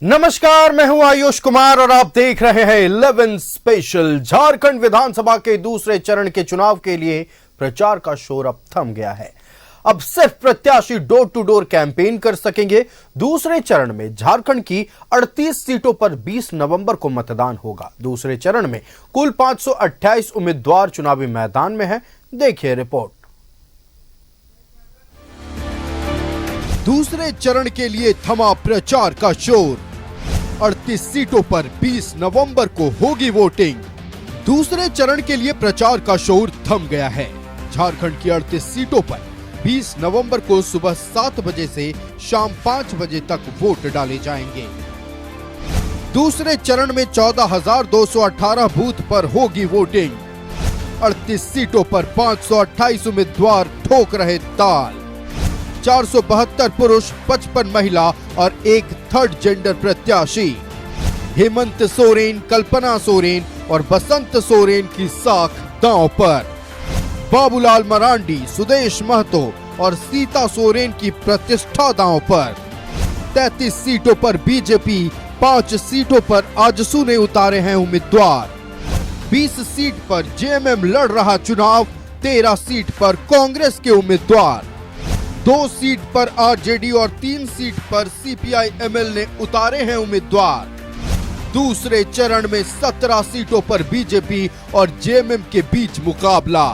नमस्कार, मैं हूं आयुष कुमार और आप देख रहे हैं 11 स्पेशल। झारखंड विधानसभा के दूसरे चरण के चुनाव के लिए प्रचार का शोर अब थम गया है। अब सिर्फ प्रत्याशी डोर टू डोर कैंपेन कर सकेंगे। दूसरे चरण में झारखंड की 38 सीटों पर 20 नवंबर को मतदान होगा। दूसरे चरण में कुल 528 उम्मीदवार चुनावी मैदान में हैं। देखिए रिपोर्ट। दूसरे चरण के लिए थमा प्रचार का शोर। 38 सीटों पर 20 नवंबर को होगी वोटिंग। दूसरे चरण के लिए प्रचार का शोर थम गया है। झारखंड की 38 सीटों पर 20 नवंबर को सुबह 7 बजे से शाम 5 बजे तक वोट डाले जाएंगे। दूसरे चरण में 14,218 बूथ पर होगी वोटिंग। 38 सीटों पर 528 उम्मीदवार ठोक रहे ताल। 472 पुरुष, 55 महिला और एक थर्ड जेंडर प्रत्याशी। हेमंत सोरेन, कल्पना सोरेन और बसंत सोरेन की साख दांव पर। बाबूलाल मरांडी, सुदेश महतो और सीता सोरेन की प्रतिष्ठा दांव पर। 33 सीटों पर बीजेपी, 5 सीटों पर आजसू ने उतारे हैं उम्मीदवार। 20 सीट पर जेएमएम लड़ रहा चुनाव। 13 सीट पर कांग्रेस के उम्मीदवार। 2 सीट पर आरजेडी और 3 सीट पर सीपीआई-एमएल ने उतारे हैं उम्मीदवार। दूसरे चरण में 17 सीटों पर बीजेपी और जेएमएम के बीच मुकाबला।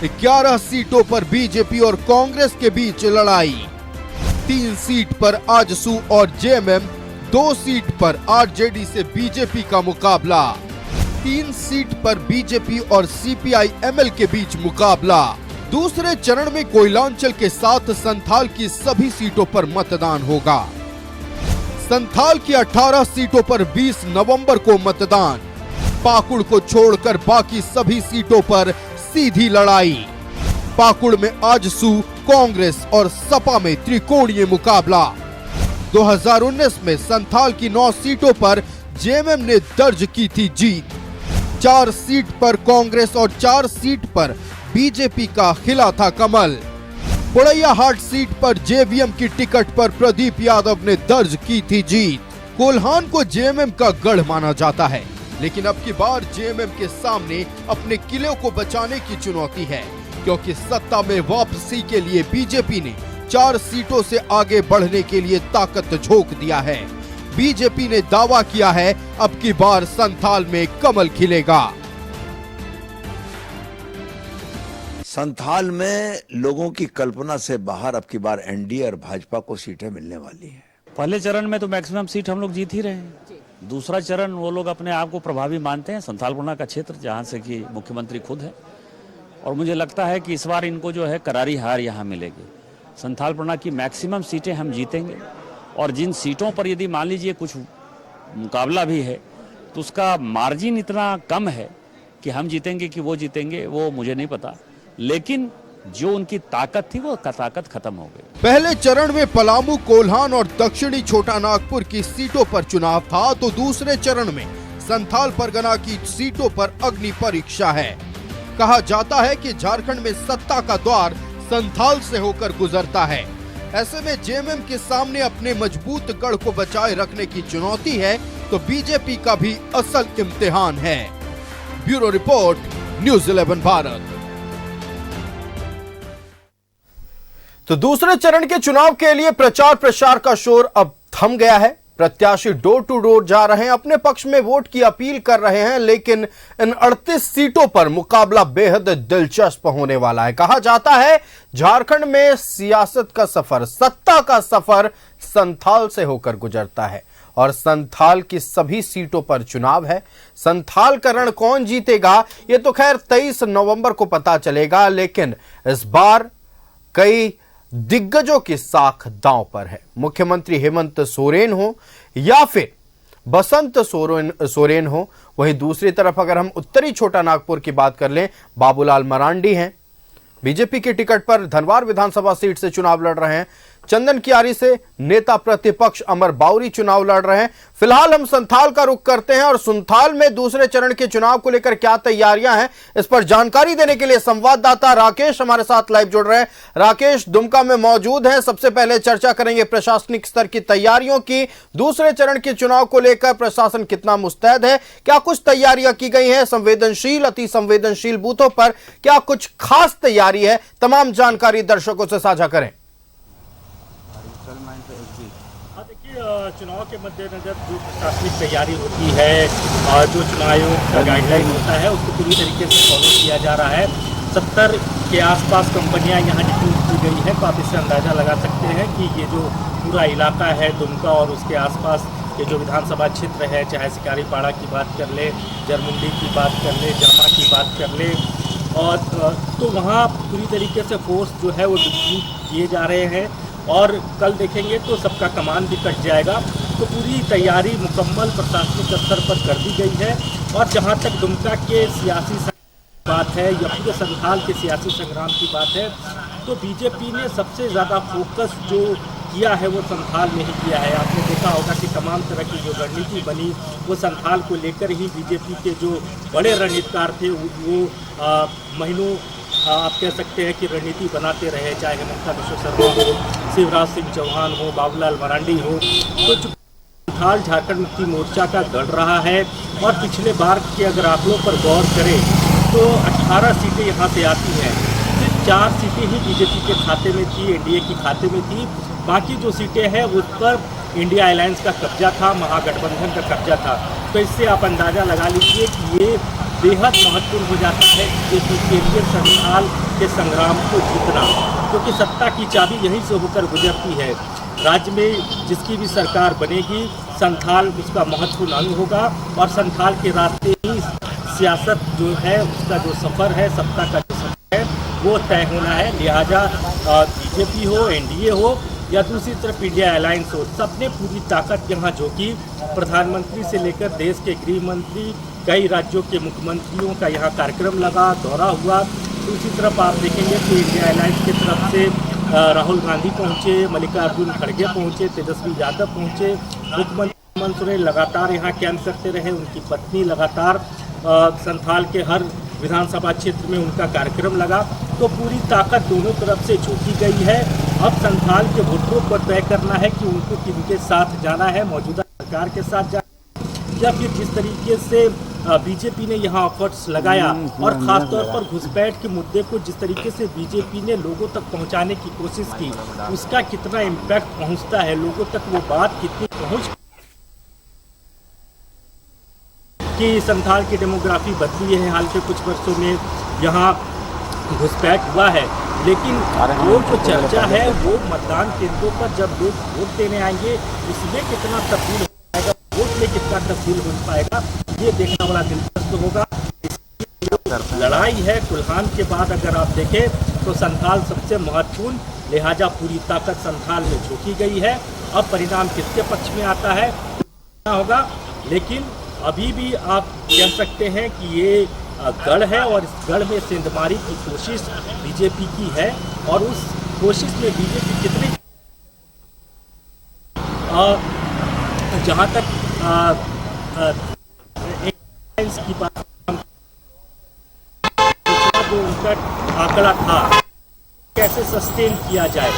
11 सीटों पर बीजेपी और कांग्रेस के बीच लड़ाई। 3 सीट पर आजसू और जेएमएम, 2 सीट पर आरजेडी से बीजेपी का मुकाबला। 3 सीट पर बीजेपी और सीपीआई-एमएल के बीच मुकाबला। दूसरे चरण में कोयलांचल के साथ संथाल की सभी सीटों पर मतदान होगा। संथाल की 18 सीटों पर 20 नवंबर को मतदान। पाकुड़ को छोड़कर बाकी सभी सीटों पर सीधी लड़ाई। पाकुड़ में आजसू, कांग्रेस और सपा में त्रिकोणीय मुकाबला। 2019 में संथाल की 9 सीटों पर जेएमएम ने दर्ज की थी जीत। 4 सीट पर कांग्रेस और 4 सीट पर बीजेपी का खिला था कमल। पोड़ैयाहाट सीट पर जेवीएम की टिकट पर प्रदीप यादव ने दर्ज की थी जीत। कोल्हान को जेएमएम का गढ़ माना जाता है, लेकिन अब की बार जेएमएम के सामने अपने किले को बचाने की चुनौती है, क्योंकि सत्ता में वापसी के लिए बीजेपी ने 4 सीटों से आगे बढ़ने के लिए ताकत झोंक दिया है। बीजेपी ने दावा किया है अब की बार संथाल में कमल खिलेगा। संथाल में लोगों की कल्पना से बाहर अब की बार एनडीए और भाजपा को सीटें मिलने वाली हैं। पहले चरण में तो मैक्सिमम सीट हम लोग जीत ही रहे हैं। दूसरा चरण वो लोग अपने आप को प्रभावी मानते हैं, संथालपुरना का क्षेत्र जहां से कि मुख्यमंत्री खुद है, और मुझे लगता है कि इस बार इनको जो है करारी हार यहाँ मिलेगी। संथालपुरना की मैक्सिमम सीटें हम जीतेंगे, और जिन सीटों पर यदि मान लीजिए कुछ मुकाबला भी है तो उसका मार्जिन इतना कम है कि हम जीतेंगे कि वो जीतेंगे वो मुझे नहीं पता, लेकिन जो उनकी ताकत थी वो ताकत खत्म हो गई। पहले चरण में पलामू, कोल्हान और दक्षिणी छोटा नागपुर की सीटों पर चुनाव था, तो दूसरे चरण में संथाल परगना की सीटों पर अग्नि परीक्षा है। कहा जाता है कि झारखंड में सत्ता का द्वार संथाल से होकर गुजरता है। ऐसे में जेएमएम के सामने अपने मजबूत गढ़ को बचाए रखने की चुनौती है, तो बीजेपी का भी असल इम्तिहान है। Bureau report, news 11 Bharat. तो दूसरे चरण के चुनाव के लिए प्रचार प्रसार का शोर अब थम गया है। प्रत्याशी डोर टू डोर जा रहे हैं, अपने पक्ष में वोट की अपील कर रहे हैं, लेकिन इन 38 सीटों पर मुकाबला बेहद दिलचस्प होने वाला है। कहा जाता है झारखंड में सियासत का सफर, सत्ता का सफर संथाल से होकर गुजरता है, और संथाल की सभी सीटों पर चुनाव है। संथाल का रण कौन जीतेगा ये तो खैर 23 नवंबर को पता चलेगा, लेकिन इस बार कई दिग्गजों की साख दांव पर है। मुख्यमंत्री हेमंत सोरेन हो या फिर बसंत सोरेन हो। वहीं दूसरी तरफ अगर हम उत्तरी छोटा नागपुर की बात कर लें, बाबूलाल मरांडी हैं, बीजेपी की टिकट पर धनवार विधानसभा सीट से चुनाव लड़ रहे हैं। चंदन कियारी से नेता प्रतिपक्ष अमर बाउरी चुनाव लड़ रहे हैं। फिलहाल हम संथाल का रुख करते हैं और संथाल में दूसरे चरण के चुनाव को लेकर क्या तैयारियां हैं, इस पर जानकारी देने के लिए संवाददाता राकेश हमारे साथ लाइव जुड़ रहे हैं। राकेश दुमका में मौजूद हैं। सबसे पहले चर्चा करेंगे प्रशासनिक स्तर की तैयारियों की। दूसरे चरण के चुनाव को लेकर प्रशासन कितना मुस्तैद है, क्या कुछ तैयारियां की गई हैं, संवेदनशील अति संवेदनशील बूथों पर क्या कुछ खास तैयारी है, तमाम जानकारी दर्शकों से साझा करें। देखिए, चुनाव के मद्देनजर जो प्रशासनिक तैयारी होती है और जो चुनाव आयोग का गाइडलाइन होता है उसको पूरी तरीके से फॉलो किया जा रहा है। 70 के आसपास कंपनियां यहाँ डिप्यूट की गई है, तो आप इससे अंदाज़ा लगा सकते हैं कि ये जो पूरा इलाका है दुमका और उसके आसपास के जो विधानसभा क्षेत्र है, चाहे शिकारीपाड़ा की बात कर ले, जरमुंडी की बात कर ले, जामा की बात कर ले, और तो वहाँ पूरी तरीके से फोर्स जो है वो डिप्यूट किए जा रहे हैं। और कल देखेंगे तो सबका कमान भी कट जाएगा। तो पूरी तैयारी मुकम्मल प्रशासनिक स्तर पर कर दी गई है। और जहाँ तक दुमका के सियासी बात है या पूरे संथाल के सियासी संग्राम की बात है, तो बीजेपी ने सबसे ज़्यादा फोकस जो किया है वो संथाल में ही किया है। आपने देखा होगा कि तमाम तरह की जो रणनीति बनी वो संथाल को लेकर ही बीजेपी के जो बड़े रणनीतिकार थे वो महीनों आप कह सकते हैं कि रणनीति बनाते रहे, चाहे हेमंता बिश्व शर्मा हो, शिवराज सिंह चौहान हो, बाबूलाल मरांडी हो। तो जो संथाल झारखंड मुक्ति मोर्चा का गढ़ रहा है, और पिछले बार के अगर आंकड़ों पर गौर करें तो 18 सीटें यहाँ से आती हैं। सिर्फ 4 सीटें ही बीजेपी के खाते में थी, एनडीए के खाते में थी। बाकी जो सीटें हैं उस पर इंडिया अलायंस का कब्जा था, महागठबंधन का कब्जा था। तो इससे आप अंदाज़ा लगा लीजिए कि ये बेहद महत्वपूर्ण हो जाता है बीजेपी के लिए संथाल के संग्राम को जीतना, क्योंकि सत्ता की चाबी यहीं से होकर गुजरती है। राज्य में जिसकी भी सरकार बनेगी, संथाल उसका महत्वपूर्ण अंग होगा, और संथाल के रास्ते ही सियासत जो है उसका जो सफ़र है, सत्ता का जो सफ़र है वो तय होना है। लिहाजा बीजेपी हो, एनडीए हो या दूसरी तरफ इंडिया अलायंस हो, सबने पूरी ताकत यहाँ झोंकी। प्रधानमंत्री से लेकर देश के गृह मंत्री, कई राज्यों के मुख्यमंत्रियों का यहाँ कार्यक्रम लगा, दौरा हुआ। दूसरी तरफ आप देखेंगे तो इंडिया अलायंस की तरफ से राहुल गांधी पहुँचे, मल्लिकार्जुन खड़गे पहुँचे, तेजस्वी यादव पहुँचे, मुख्यमंत्री हेमंत सोरेन लगातार यहाँ कैंप करते रहे, उनकी पत्नी लगातार संथाल के हर विधानसभा क्षेत्र में उनका कार्यक्रम लगा। तो पूरी ताकत दोनों तरफ से झोंकी गई है। अब संथाल के वोटरों को तय करना है कि उनको किनके साथ जाना है, मौजूदा सरकार के साथ जाना है, या फिर जिस तरीके से बीजेपी ने यहाँ एफर्ट्स लगाया, और ख़ासतौर पर घुसपैठ के मुद्दे को जिस तरीके से बीजेपी ने लोगों तक पहुँचाने की कोशिश की, उसका कितना इम्पैक्ट पहुँचता है, लोगों तक वो बात कितनी पहुँच कि संथाल की डेमोग्राफी बदली है। हाल के कुछ वर्षों में यहाँ घुसपैठ हुआ है, लेकिन वो जो चर्चा है वो मतदान केंद्रों पर जब लोग वोट देने आएंगे उसमें कितना तब्दील हो पाएगा, वोट में कितना तब्दील हो पाएगा, ये देखना बड़ा दिलचस्प होगा। लड़ाई है कुल्हान के बाद अगर आप देखें तो संथाल सबसे महत्वपूर्ण, लिहाजा पूरी ताकत संथाल में झोंकी गई है। अब परिणाम किसके पक्ष में आता है होगा, लेकिन अभी भी आप कह सकते हैं कि ये गढ़ है, और इस गढ़ में सेंधमारी की कोशिश बीजेपी की है। और उस कोशिश में बीजेपी कितनी जहाँ तक की बात, जो उनका आंकड़ा था कैसे सस्टेन किया जाए,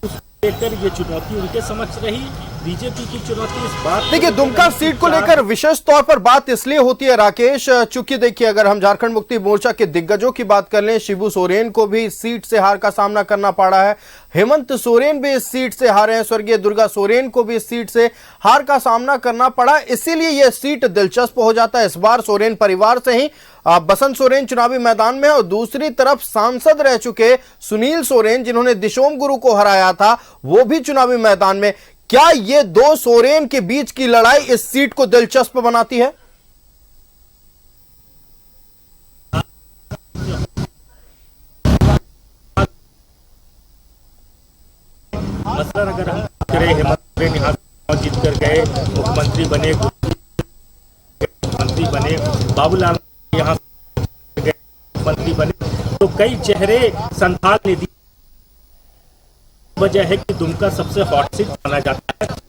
उसको लेकर ये चुनौती उनके समक्ष रही। बीजेपी की चुनौती इस बात, देखिए दुमका सीट को लेकर विशेष तौर पर बात इसलिए होती है राकेश, चूंकि देखिए अगर हम झारखंड मुक्ति मोर्चा के दिग्गजों की बात कर लें, शिबू सोरेन को भी इस सीट से हार का सामना करना पड़ा है, हेमंत सोरेन भी इस सीट से हारे हैं, स्वर्गीय दुर्गा सोरेन को भी इस सीट से हार का सामना करना पड़ा, इसीलिए यह सीट दिलचस्प हो जाता है। इस बार सोरेन परिवार से ही बसंत सोरेन चुनावी मैदान में है, और दूसरी तरफ सांसद रह चुके सुनील सोरेन जिन्होंने दिशोम गुरु को हराया था, वो भी चुनावी मैदान में। क्या ये दो सोरेन के बीच की लड़ाई इस सीट को दिलचस्प बनाती है? मसलन अगर हम करें, हेमंत सोरेन यहाँ जीत कर गए, मुख्यमंत्री बने, मंत्री बने, बाबूलाल यहाँ मंत्री बने, तो कई चेहरे संथाल ने दिए वजह है कि दुमका सबसे हॉट सीट माना जाता है।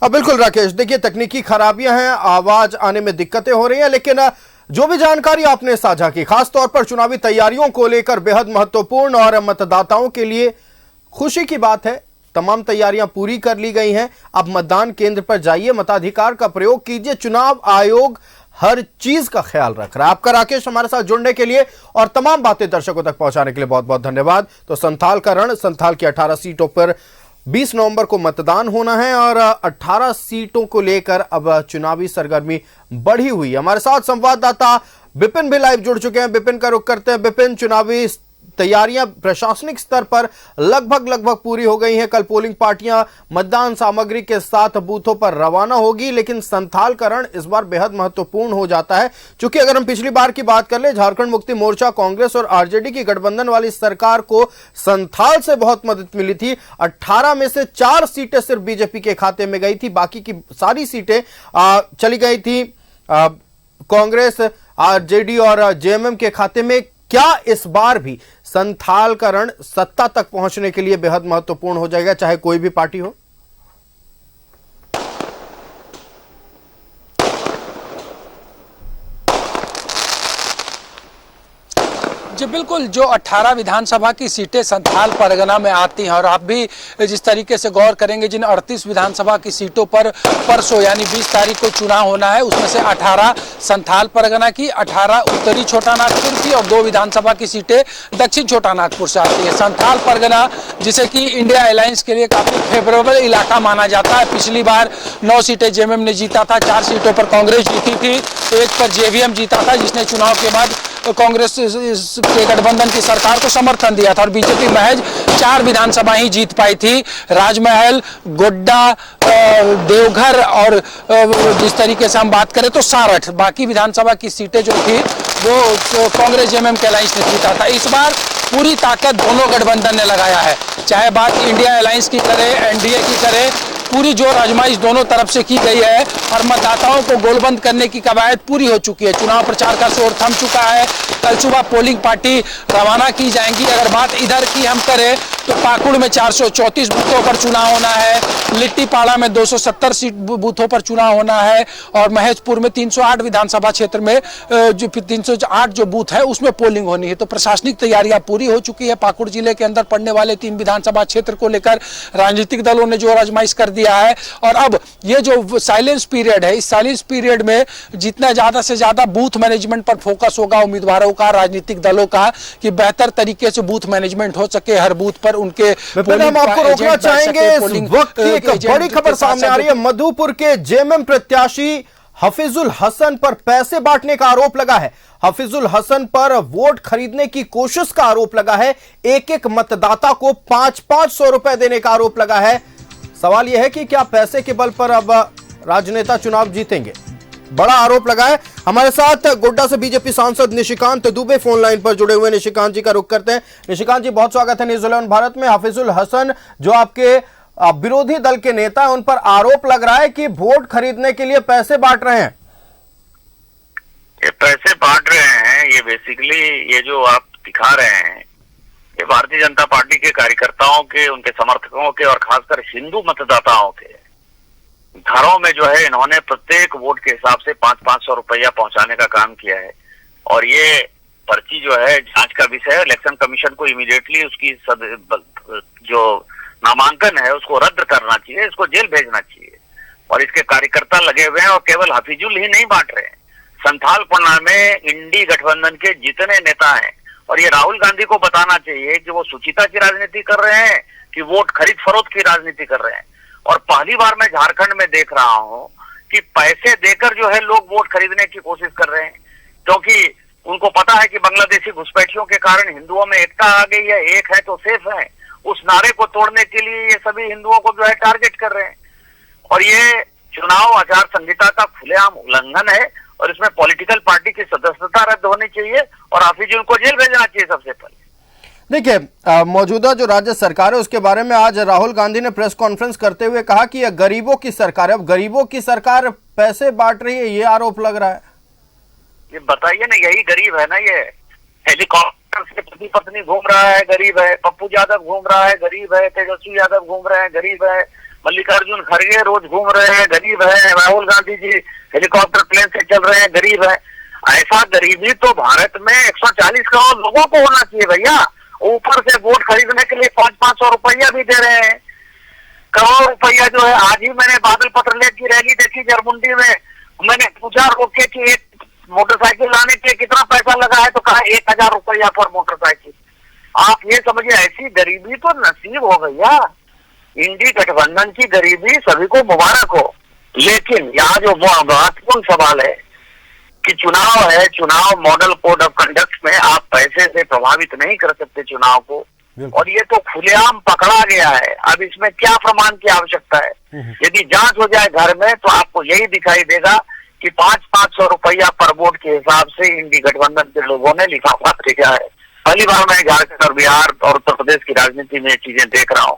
अब बिल्कुल राकेश, देखिए तकनीकी खराबियां हैं, आवाज आने में दिक्कतें हो रही हैं, लेकिन जो भी जानकारी आपने साझा की खासतौर पर चुनावी तैयारियों को लेकर बेहद महत्वपूर्ण और मतदाताओं के लिए खुशी की बात है। तमाम तैयारियां पूरी कर ली गई हैं। अब मतदान केंद्र पर जाइए, मताधिकार का प्रयोग कीजिए। चुनाव आयोग हर चीज का ख्याल रख रहा है। आपका राकेश हमारे साथ जुड़ने के लिए और तमाम बातें दर्शकों तक पहुंचाने के लिए बहुत बहुत धन्यवाद। तो संथाल का रण, संथाल की 18 सीटों पर 20 नवंबर को मतदान होना है और 18 सीटों को लेकर अब चुनावी सरगर्मी बढ़ी हुई है। हमारे साथ संवाददाता विपिन भी लाइव जुड़ चुके हैं। विपिन का रुख करते हैं। विपिन, चुनावी तैयारियां प्रशासनिक स्तर पर लगभग पूरी हो गई हैं। कल पोलिंग पार्टियां मतदान सामग्री के साथ बूथों पर रवाना होगी, लेकिन संथाल का रण इस बार बेहद महत्वपूर्ण हो जाता है, क्योंकि अगर हम पिछली बार की बात कर ले, झारखंड मुक्ति मोर्चा, कांग्रेस और आरजेडी की गठबंधन वाली सरकार को संथाल से बहुत मदद मिली थी। 18 में से 4 सीटें सिर्फ बीजेपी के खाते में गई थी, बाकी की सारी सीटें चली गई थी कांग्रेस, आरजेडी और जेएमएम के खाते में। क्या इस बार भी संथाल का रण सत्ता तक पहुंचने के लिए बेहद महत्वपूर्ण हो जाएगा, चाहे कोई भी पार्टी हो? जी बिल्कुल, जो 18 विधानसभा की सीटें संथाल परगना में आती हैं, और आप भी जिस तरीके से गौर करेंगे, जिन 38 विधानसभा की सीटों पर परसों यानी 20 तारीख को चुनाव होना है, उसमें से 18 संथाल परगना की, 18 उत्तरी छोटा नागपुर की और 2 विधानसभा की सीटें दक्षिण छोटा नागपुर से आती है। संथाल परगना, जिसे कि इंडिया अलायंस के लिए काफी फेवरेबल इलाका माना जाता है। पिछली बार 9 सीटें जेएमएम ने जीता था, 4 सीटों पर कांग्रेस जीती थी, 1 पर जेवीएम जीता था, जिसने चुनाव के बाद कांग्रेस के गठबंधन की सरकार को समर्थन दिया था, और बीजेपी महज 4 विधानसभा ही जीत पाई थी। राजमहल, गोड्डा, देवघर और जिस तरीके से हम बात करें तो सारठ, बाकी विधानसभा की सीटें जो थी वो कांग्रेस जेएमएम के अलायंस ने जीता था। इस बार पूरी ताकत दोनों गठबंधन ने लगाया है, चाहे बात इंडिया अलायंस की करे, एनडीए की करे, पूरी जोर आजमाइश दोनों तरफ से की गई है और मतदाताओं को गोलबंद करने की कवायद पूरी हो चुकी है। चुनाव प्रचार का शोर थम चुका है। कल सुबह पोलिंग पार्टी रवाना की जाएंगी। अगर बात इधर की हम करें तो पाकुड़ में 434 बूथों पर चुनाव होना है, लिट्टीपाड़ा में 270 सीट बूथों पर चुनाव होना है, और महेशपुर में 308 विधानसभा क्षेत्र में जो 308 जो बूथ है उसमें पोलिंग होनी है। तो प्रशासनिक तैयारियां पूरी हो चुकी है। पाकुड़ जिले के अंदर पड़ने वाले 3 विधानसभा क्षेत्र को लेकर राजनीतिक दलों ने जोर आजमाइश कर दिया है, और अब ये जो साइलेंस पीरियड है, इस साइलेंस पीरियड में जितना ज्यादा से ज्यादा बूथ मैनेजमेंट पर फोकस होगा उम्मीदवारों का, राजनीतिक दलों का, कि बेहतर तरीके से बूथ मैनेजमेंट हो सके हर बूथ पर उनके। हम आपको रोकना चाहेंगे, इस वक्त की एक बड़ी खबर सामने आ रही है। मधुपुर के जेएमएम प्रत्याशी हफीजुल हसन पर पैसे बांटने का आरोप लगा है। हफीजुल हसन पर वोट खरीदने की कोशिश का आरोप लगा है। एक मतदाता को 500 रुपए देने का आरोप लगा है। सवाल यह है कि क्या पैसे के बल पर अब राजनेता चुनाव जीतेंगे? बड़ा आरोप लगा है। हमारे साथ गोड्डा से बीजेपी सांसद निशिकांत दुबे फोन लाइन पर जुड़े हुए। निशिकांत जी का रुख करते हैं। निशिकांत जी, बहुत स्वागत है न्यूज़ 11 भारत में। हफीजुल हसन जो आपके विरोधी दल के नेता हैं, उन पर आरोप लग रहा है कि वोट खरीदने के लिए पैसे बांट रहे हैं। ये पैसे बांट रहे हैं, ये बेसिकली ये जो आप दिखा रहे हैं, ये भारतीय जनता पार्टी के कार्यकर्ताओं के, उनके समर्थकों के और खासकर हिंदू मतदाताओं के घरों में जो है इन्होंने प्रत्येक वोट के हिसाब से 500 रुपया पहुंचाने का काम किया है। और ये पर्ची जो है जांच का विषय है। इलेक्शन कमीशन को इमीडिएटली उसकी जो नामांकन है उसको रद्द करना चाहिए, इसको जेल भेजना चाहिए। और इसके कार्यकर्ता लगे हुए हैं, और केवल हफीजुल ही नहीं बांट रहे हैं, संथाल पन्ना में इंडी गठबंधन के जितने नेता हैं, और ये राहुल गांधी को बताना चाहिए कि वो सुचिता की राजनीति कर रहे हैं कि वोट खरीद फरोख्त की राजनीति कर रहे हैं। और पहली बार मैं झारखंड में देख रहा हूं कि पैसे देकर जो है लोग वोट खरीदने की कोशिश कर रहे हैं, क्योंकि उनको पता है कि बांग्लादेशी घुसपैठियों के कारण हिंदुओं में एकता आ गई है, एक है तो सेफ है। उस नारे को तोड़ने के लिए ये सभी हिंदुओं को जो है टारगेट कर रहे हैं, और ये चुनाव आचार संहिता का खुलेआम उल्लंघन है, और इसमें पॉलिटिकल पार्टी की सदस्यता रद्द होनी चाहिए और हाफिजुल को जेल भेजना चाहिए सबसे पहले। देखिए, मौजूदा जो राज्य सरकार है उसके बारे में आज राहुल गांधी ने प्रेस कॉन्फ्रेंस करते हुए कहा कि यह गरीबों की सरकार है। अब गरीबों की सरकार पैसे बांट रही है, ये आरोप लग रहा है। ये बताइए ना, यही गरीब है ना, ये हेलीकॉप्टर हेलीकॉप्टर से पति पत्नी घूम रहा है, गरीब है। पप्पू यादव घूम रहा है, गरीब है। तेजस्वी यादव घूम रहे हैं, गरीब है। मल्लिकार्जुन खड़गे रोज घूम रहे हैं, गरीब है। राहुल गांधी जी हेलीकॉप्टर प्लेन से चल रहे हैं, गरीब है। ऐसा गरीबी तो भारत में 140 करोड़ लोगों को होना चाहिए भैया। ऊपर से वोट खरीदने के लिए 500-500 रुपया भी दे रहे हैं, करोड़ रुपया जो है। आज ही मैंने बादल पत्रलेख की रैली देखी जरमुंडी में। मैंने पूछा रोक के कि एक मोटरसाइकिल लाने के कितना पैसा लगा है, तो कहा 1000 रुपया पर मोटरसाइकिल। आप ये समझिए, ऐसी गरीबी तो नसीब हो गई। इंडी गठबंधन की गरीबी सभी को मुबारक हो, लेकिन यहाँ जो महत्वपूर्ण सवाल है कि चुनाव है, चुनाव मॉडल कोड ऑफ कंडक्ट में आप पैसे से प्रभावित नहीं कर सकते चुनाव को, और ये तो खुलेआम पकड़ा गया है। अब इसमें क्या प्रमाण की आवश्यकता है? यदि जांच हो जाए घर में तो आपको यही दिखाई देगा कि 500-500 रुपया पर वोट के हिसाब से इंडी गठबंधन के लोगों ने लिफाफा भेजा है। पहली बार मैं झारखंड और बिहार और उत्तर प्रदेश की राजनीति में चीजें देख रहा हूँ।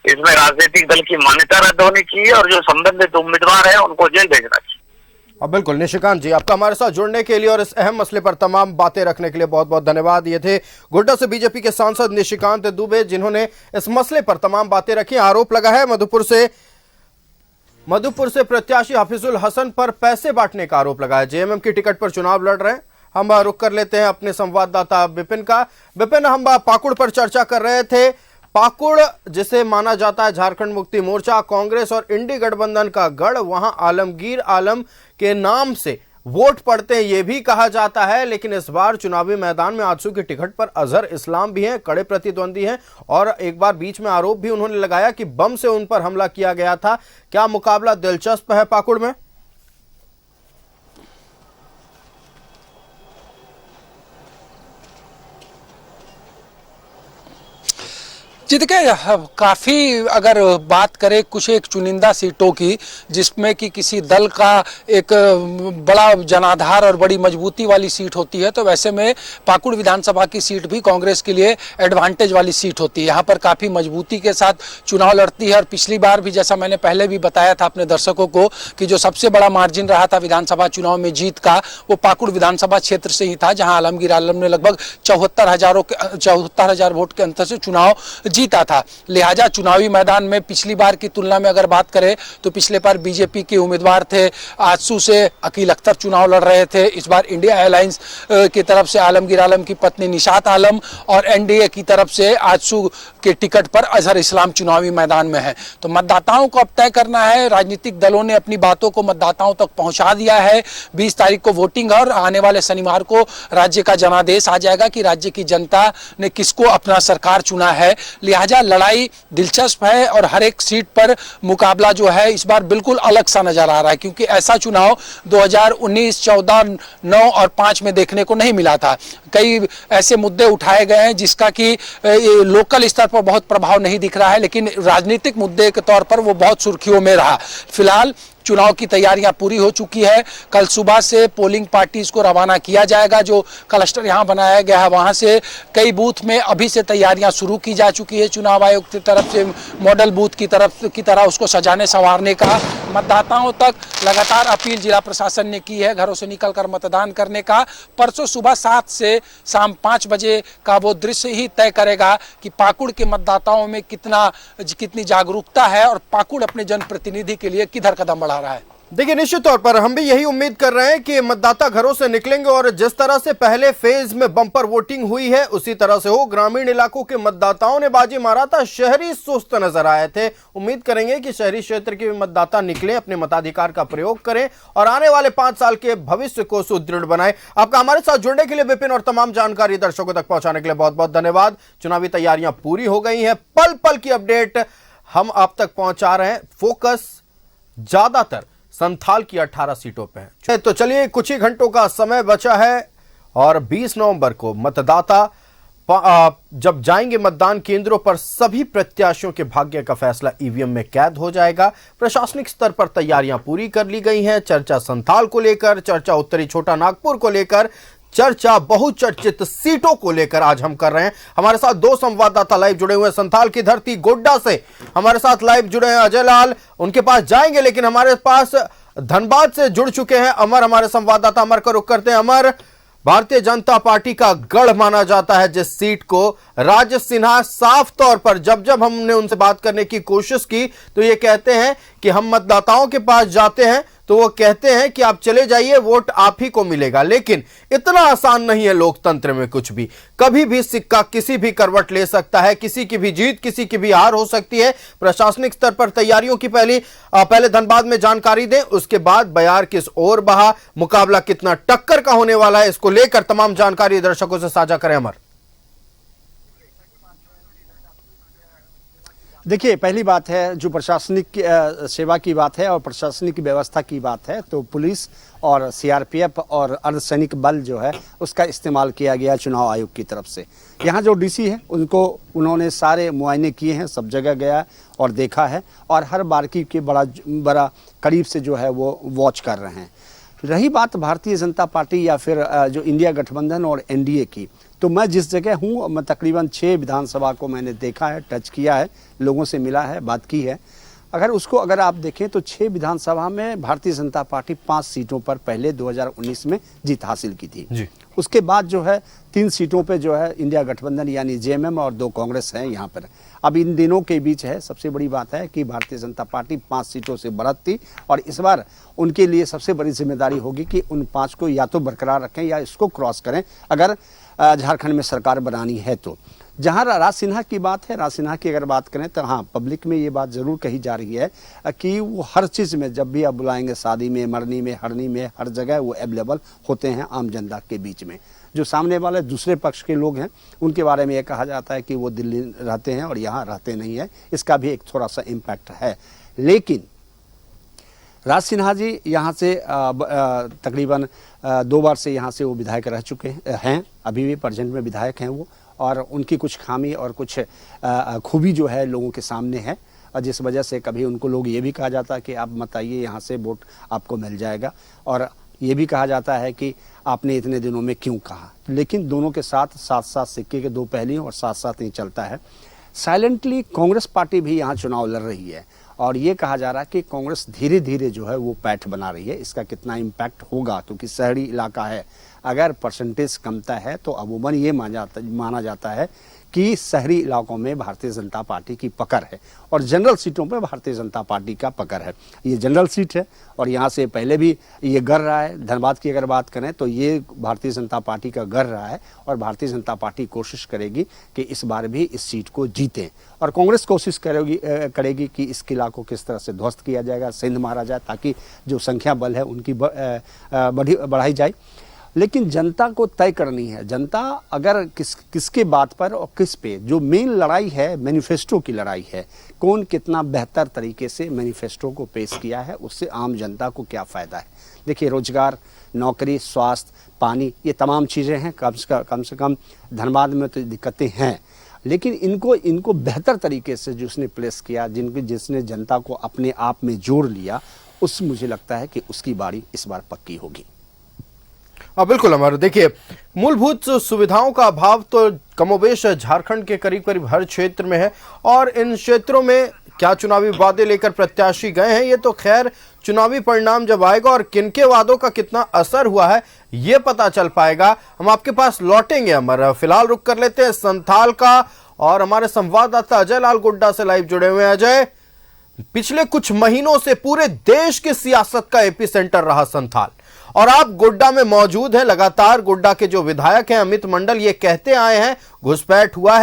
इसमें राजनीतिक दल की मान्यता रद्द होनी चाहिए और जो संबंधित उम्मीदवार है उनको जेल भेजना चाहिए। अब बिल्कुल निशिकांत जी, आपका हमारे साथ जुड़ने के लिए और इस अहम मसले पर तमाम बातें रखने के लिए बहुत बहुत धन्यवाद। ये थे गोड्डा से बीजेपी के सांसद निशिकांत दुबे, जिन्होंने इस मसले पर तमाम बातें रखी। आरोप लगा है मधुपुर से प्रत्याशी हाफिजुल हसन पर पैसे बांटने का आरोप लगा है। जेएमएम की टिकट पर चुनाव लड़ रहे हैं। हम रुक कर लेते हैं अपने संवाददाता विपिन का। विपिन, हम पाकुड़ पर चर्चा कर रहे थे। पाकुड़ जिसे माना जाता है झारखंड मुक्ति मोर्चा, कांग्रेस और इंडी गठबंधन का गढ़, वहां आलमगीर आलम के नाम से वोट पड़ते हैं ये भी कहा जाता है। लेकिन इस बार चुनावी मैदान में आजसू की टिकट पर अजहर इस्लाम भी हैं, कड़े प्रतिद्वंदी हैं, और एक बार बीच में आरोप भी उन्होंने लगाया कि बम से उन पर हमला किया गया था। क्या मुकाबला दिलचस्प है पाकुड़ में? जी देखिए, काफ़ी अगर बात करें कुछ एक चुनिंदा सीटों की जिसमें कि किसी दल का एक बड़ा जनाधार और बड़ी मजबूती वाली सीट होती है, तो वैसे में पाकुड़ विधानसभा की सीट भी कांग्रेस के लिए एडवांटेज वाली सीट होती है। यहाँ पर काफ़ी मजबूती के साथ चुनाव लड़ती है, और पिछली बार भी जैसा मैंने पहले भी बताया था अपने दर्शकों को कि जो सबसे बड़ा मार्जिन रहा था विधानसभा चुनाव में जीत का, वो पाकुड़ विधानसभा क्षेत्र से ही था, जहाँ आलमगीर आलम ने लगभग 74,000 वोट के अंतर से चुनाव जीता था। लिहाजा चुनावी मैदान में पिछली बार की तुलना में अगर बात करें तो पिछले बार बीजेपी के उम्मीदवार थे आजसू से अकील अख्तर चुनाव लड़ रहे थे। इस बार इंडिया एलायंस की तरफ से आलमगीर आलम की पत्नी निशात आलम और एनडीए की तरफ से आजसू के टिकट पर अजहर इस्लाम चुनावी मैदान में है। तो मतदाताओं को अब तय करना है। राजनीतिक दलों ने अपनी बातों को मतदाताओं तक पहुंचा दिया है। 20 तारीख को वोटिंग है और आने वाले शनिवार को राज्य का जनादेश आ जाएगा कि राज्य की जनता ने किसको अपना सरकार चुना है। लिहाजा लड़ाई दिलचस्प है और हर एक सीट पर मुकाबला जो है इस बार बिल्कुल अलग सा नजर आ रहा है, क्योंकि ऐसा चुनाव 2019, 14, 9 और 5 में देखने को नहीं मिला था। कई ऐसे मुद्दे उठाए गए हैं जिसका कि लोकल स्तर पर बहुत प्रभाव नहीं दिख रहा है, लेकिन राजनीतिक मुद्दे के तौर पर वो बहुत सुर्खियों में रहा। फिलहाल चुनाव की तैयारियां पूरी हो चुकी है। कल सुबह से पोलिंग पार्टीज को रवाना किया जाएगा। जो क्लस्टर यहां बनाया गया है वहां से कई बूथ में अभी से तैयारियां शुरू की जा चुकी है। चुनाव आयोग की तरफ से मॉडल बूथ की तरह उसको सजाने संवारने का मतदाताओं तक लगातार अपील जिला प्रशासन ने की है घरों से निकलकर मतदान करने का। परसों सुबह 7 से शाम 5 बजे का वो दृश्य ही तय करेगा कि पाकुड़ के मतदाताओं में कितनी जागरूकता है और पाकुड़ अपने जनप्रतिनिधि के लिए किधर कदम बढ़ा रहा है। देखिए, निश्चित तौर पर हम भी यही उम्मीद कर रहे हैं कि मतदाता घरों से निकलेंगे और जिस तरह से पहले फेज में बम्पर वोटिंग हुई है उसी तरह से हो। ग्रामीण इलाकों के मतदाताओं ने बाजी मारा था, शहरी सुस्त नजर आए थे। उम्मीद करेंगे कि शहरी क्षेत्र के मतदाता निकले, अपने मताधिकार का प्रयोग करें और आने वाले 5 साल के भविष्य को सुदृढ़ बनाए। आपका हमारे साथ जुड़ने के लिए विपिन और तमाम जानकारी दर्शकों तक पहुंचाने के लिए बहुत बहुत धन्यवाद। चुनावी तैयारियां पूरी हो गई हैं, पल पल की अपडेट हम आप तक पहुंचा रहे हैं। फोकस ज्यादातर संथाल की 18 सीटों पे है। तो चलिए, कुछ ही घंटों का समय बचा है और 20 नवंबर को मतदाता जब जाएंगे मतदान केंद्रों पर सभी प्रत्याशियों के भाग्य का फैसला ईवीएम में कैद हो जाएगा। प्रशासनिक स्तर पर तैयारियां पूरी कर ली गई हैं। चर्चा संथाल को लेकर, चर्चा उत्तरी छोटा नागपुर को लेकर, चर्चा बहुचर्चित सीटों को लेकर आज हम कर रहे हैं। हमारे साथ 2 संवाददाता लाइव जुड़े हुए हैं। संथाल की धरती गोड्डा से हमारे साथ लाइव जुड़े हैं अजय लाल, उनके पास जाएंगे, लेकिन हमारे पास धनबाद से जुड़ चुके हैं अमर, हमारे संवाददाता। अमर का रुख करते हैं। अमर, भारतीय जनता पार्टी का गढ़ माना जाता है जिस सीट को राज सिन्हा साफ तौर पर जब हमने उनसे बात करने की कोशिश की तो ये कहते हैं कि हम मतदाताओं के पास जाते हैं तो वो कहते हैं कि आप चले जाइए, वोट आप ही को मिलेगा। लेकिन इतना आसान नहीं है लोकतंत्र में कुछ भी, कभी भी सिक्का किसी भी करवट ले सकता है, किसी की भी जीत किसी की भी हार हो सकती है। प्रशासनिक स्तर पर तैयारियों की पहले धनबाद में जानकारी दें, उसके बाद बयार किस ओर बहा, मुकाबला कितना टक्कर का होने वाला है, इसको लेकर तमाम जानकारी दर्शकों से साझा करें। अमर, देखिए, पहली बात है जो प्रशासनिक सेवा की बात है और प्रशासनिक व्यवस्था की बात है, तो पुलिस और सीआरपीएफ और अर्धसैनिक बल जो है उसका इस्तेमाल किया गया चुनाव आयोग की तरफ से। यहाँ जो डीसी है उन्होंने सारे मुआयने किए हैं, सब जगह गया और देखा है और हर बारीकी के बड़ा करीब से जो है वो वॉच कर रहे हैं। रही बात भारतीय जनता पार्टी या फिर जो इंडिया गठबंधन और एनडीए की, तो मैं जिस जगह हूँ मैं तकरीबन 6 विधानसभा को मैंने देखा है, टच किया है, लोगों से मिला है, बात की है। अगर आप देखें तो 6 विधानसभा में भारतीय जनता पार्टी 5 सीटों पर पहले 2019 में जीत हासिल की थी जी। उसके बाद जो है 3 सीटों पे जो है इंडिया गठबंधन यानी जेएमएम और 2 कांग्रेस हैं यहाँ पर। अब इन दिनों के बीच है, सबसे बड़ी बात है कि भारतीय जनता पार्टी 5 सीटों से बढ़त थी और इस बार उनके लिए सबसे बड़ी जिम्मेदारी होगी कि उन 5 को या तो बरकरार रखें या इसको क्रॉस करें अगर झारखंड में सरकार बनानी है तो। जहां राज सिन्हा की बात है, राज सिन्हा की अगर बात करें तो हाँ, पब्लिक में ये बात जरूर कही जा रही है कि वो हर चीज़ में जब भी आप बुलाएंगे, शादी में, मरनी में, हरनी में, हर जगह वो अवेलेबल होते हैं आम जनता के बीच में। जो सामने वाले दूसरे पक्ष के लोग हैं उनके बारे में ये कहा जाता है कि वो दिल्ली रहते हैं और यहाँ रहते नहीं है, इसका भी एक थोड़ा सा इम्पैक्ट है। लेकिन राज सिन्हा जी यहाँ से तकरीबन 2 बार से यहाँ से वो विधायक रह चुके हैं, अभी भी प्रेजेंट में विधायक हैं वो, और उनकी कुछ खामी और कुछ खूबी जो है लोगों के सामने है, और जिस वजह से कभी उनको लोग ये भी कहा जाता है कि आप मत आइए, यहाँ से वोट आपको मिल जाएगा, और ये भी कहा जाता है कि आपने इतने दिनों में क्यों कहा। लेकिन दोनों के साथ साथ सिक्के के 2 पहलू और साथ साथ ही चलता है। साइलेंटली कांग्रेस पार्टी भी यहाँ चुनाव लड़ रही है और ये कहा जा रहा है कि कांग्रेस धीरे धीरे जो है वो पैठ बना रही है। इसका कितना इम्पैक्ट होगा, क्योंकि शहरी इलाका है, अगर परसेंटेज कमता है तो अमूमन ये माना जाता है कि शहरी इलाकों में भारतीय जनता पार्टी की पकड़ है और जनरल सीटों पर भारतीय जनता पार्टी का पकड़ है। ये जनरल सीट है और यहाँ से पहले भी ये गढ़ रहा है। धनबाद की अगर बात करें तो ये भारतीय जनता पार्टी का गढ़ रहा है और भारतीय जनता पार्टी कोशिश करेगी कि इस बार भी इस सीट को जीतें, और कांग्रेस कोशिश करेगी कि इस किला को किस तरह से ध्वस्त किया जाएगा, सिंध मारा जाए, ताकि जो संख्या बल है उनकी बढ़ाई जाए। लेकिन जनता को तय करनी है, जनता अगर किसके बात पर और किस पे, जो मेन लड़ाई है मैनिफेस्टो की लड़ाई है, कौन कितना बेहतर तरीके से मैनिफेस्टो को पेश किया है, उससे आम जनता को क्या फ़ायदा है। देखिए, रोजगार, नौकरी, स्वास्थ्य, पानी, ये तमाम चीज़ें हैं। कम से कम धनबाद में तो दिक्कतें हैं, लेकिन इनको बेहतर तरीके से जिसने प्लेस किया, जिसने जनता को अपने आप में जोड़ लिया, मुझे लगता है कि उसकी बारी इस बार पक्की होगी। बिल्कुल अमर, देखिए, मूलभूत सुविधाओं का अभाव तो कमोबेश झारखंड के करीब करीब हर क्षेत्र में है, और इन क्षेत्रों में क्या चुनावी वादे लेकर प्रत्याशी गए हैं, ये तो खैर चुनावी परिणाम जब आएगा और किनके वादों का कितना असर हुआ है ये पता चल पाएगा। हम आपके पास लौटेंगे अमर, फिलहाल रुक कर लेते हैं संथाल का, और हमारे संवाददाता अजय लाल गोड्डा से लाइव जुड़े हुए हैं। अजय, पिछले कुछ महीनों से पूरे देश की सियासत का एपीसेंटर रहा संथाल, और आप गोड्डा में मौजूद हैं। लगातार गोड्डा के जो विधायक हैं अमित मंडल ये कहते आए हैं घुसपैठ हुआ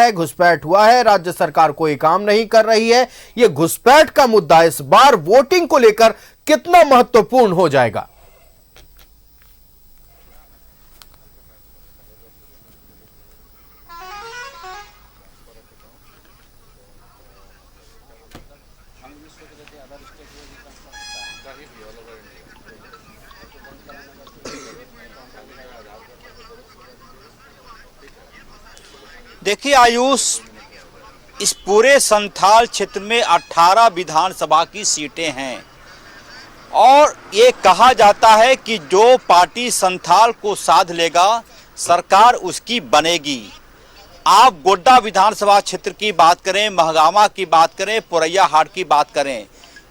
है, राज्य सरकार कोई काम नहीं कर रही है। ये घुसपैठ का मुद्दा इस बार वोटिंग को लेकर कितना महत्वपूर्ण हो जाएगा? देखिए आयुष, इस पूरे संथाल क्षेत्र में 18 विधानसभा की सीटें हैं और ये कहा जाता है कि जो पार्टी संथाल को साध लेगा सरकार उसकी बनेगी। आप गोड्डा विधानसभा क्षेत्र की बात करें, महगामा की बात करें, पुरैया हाट की बात करें,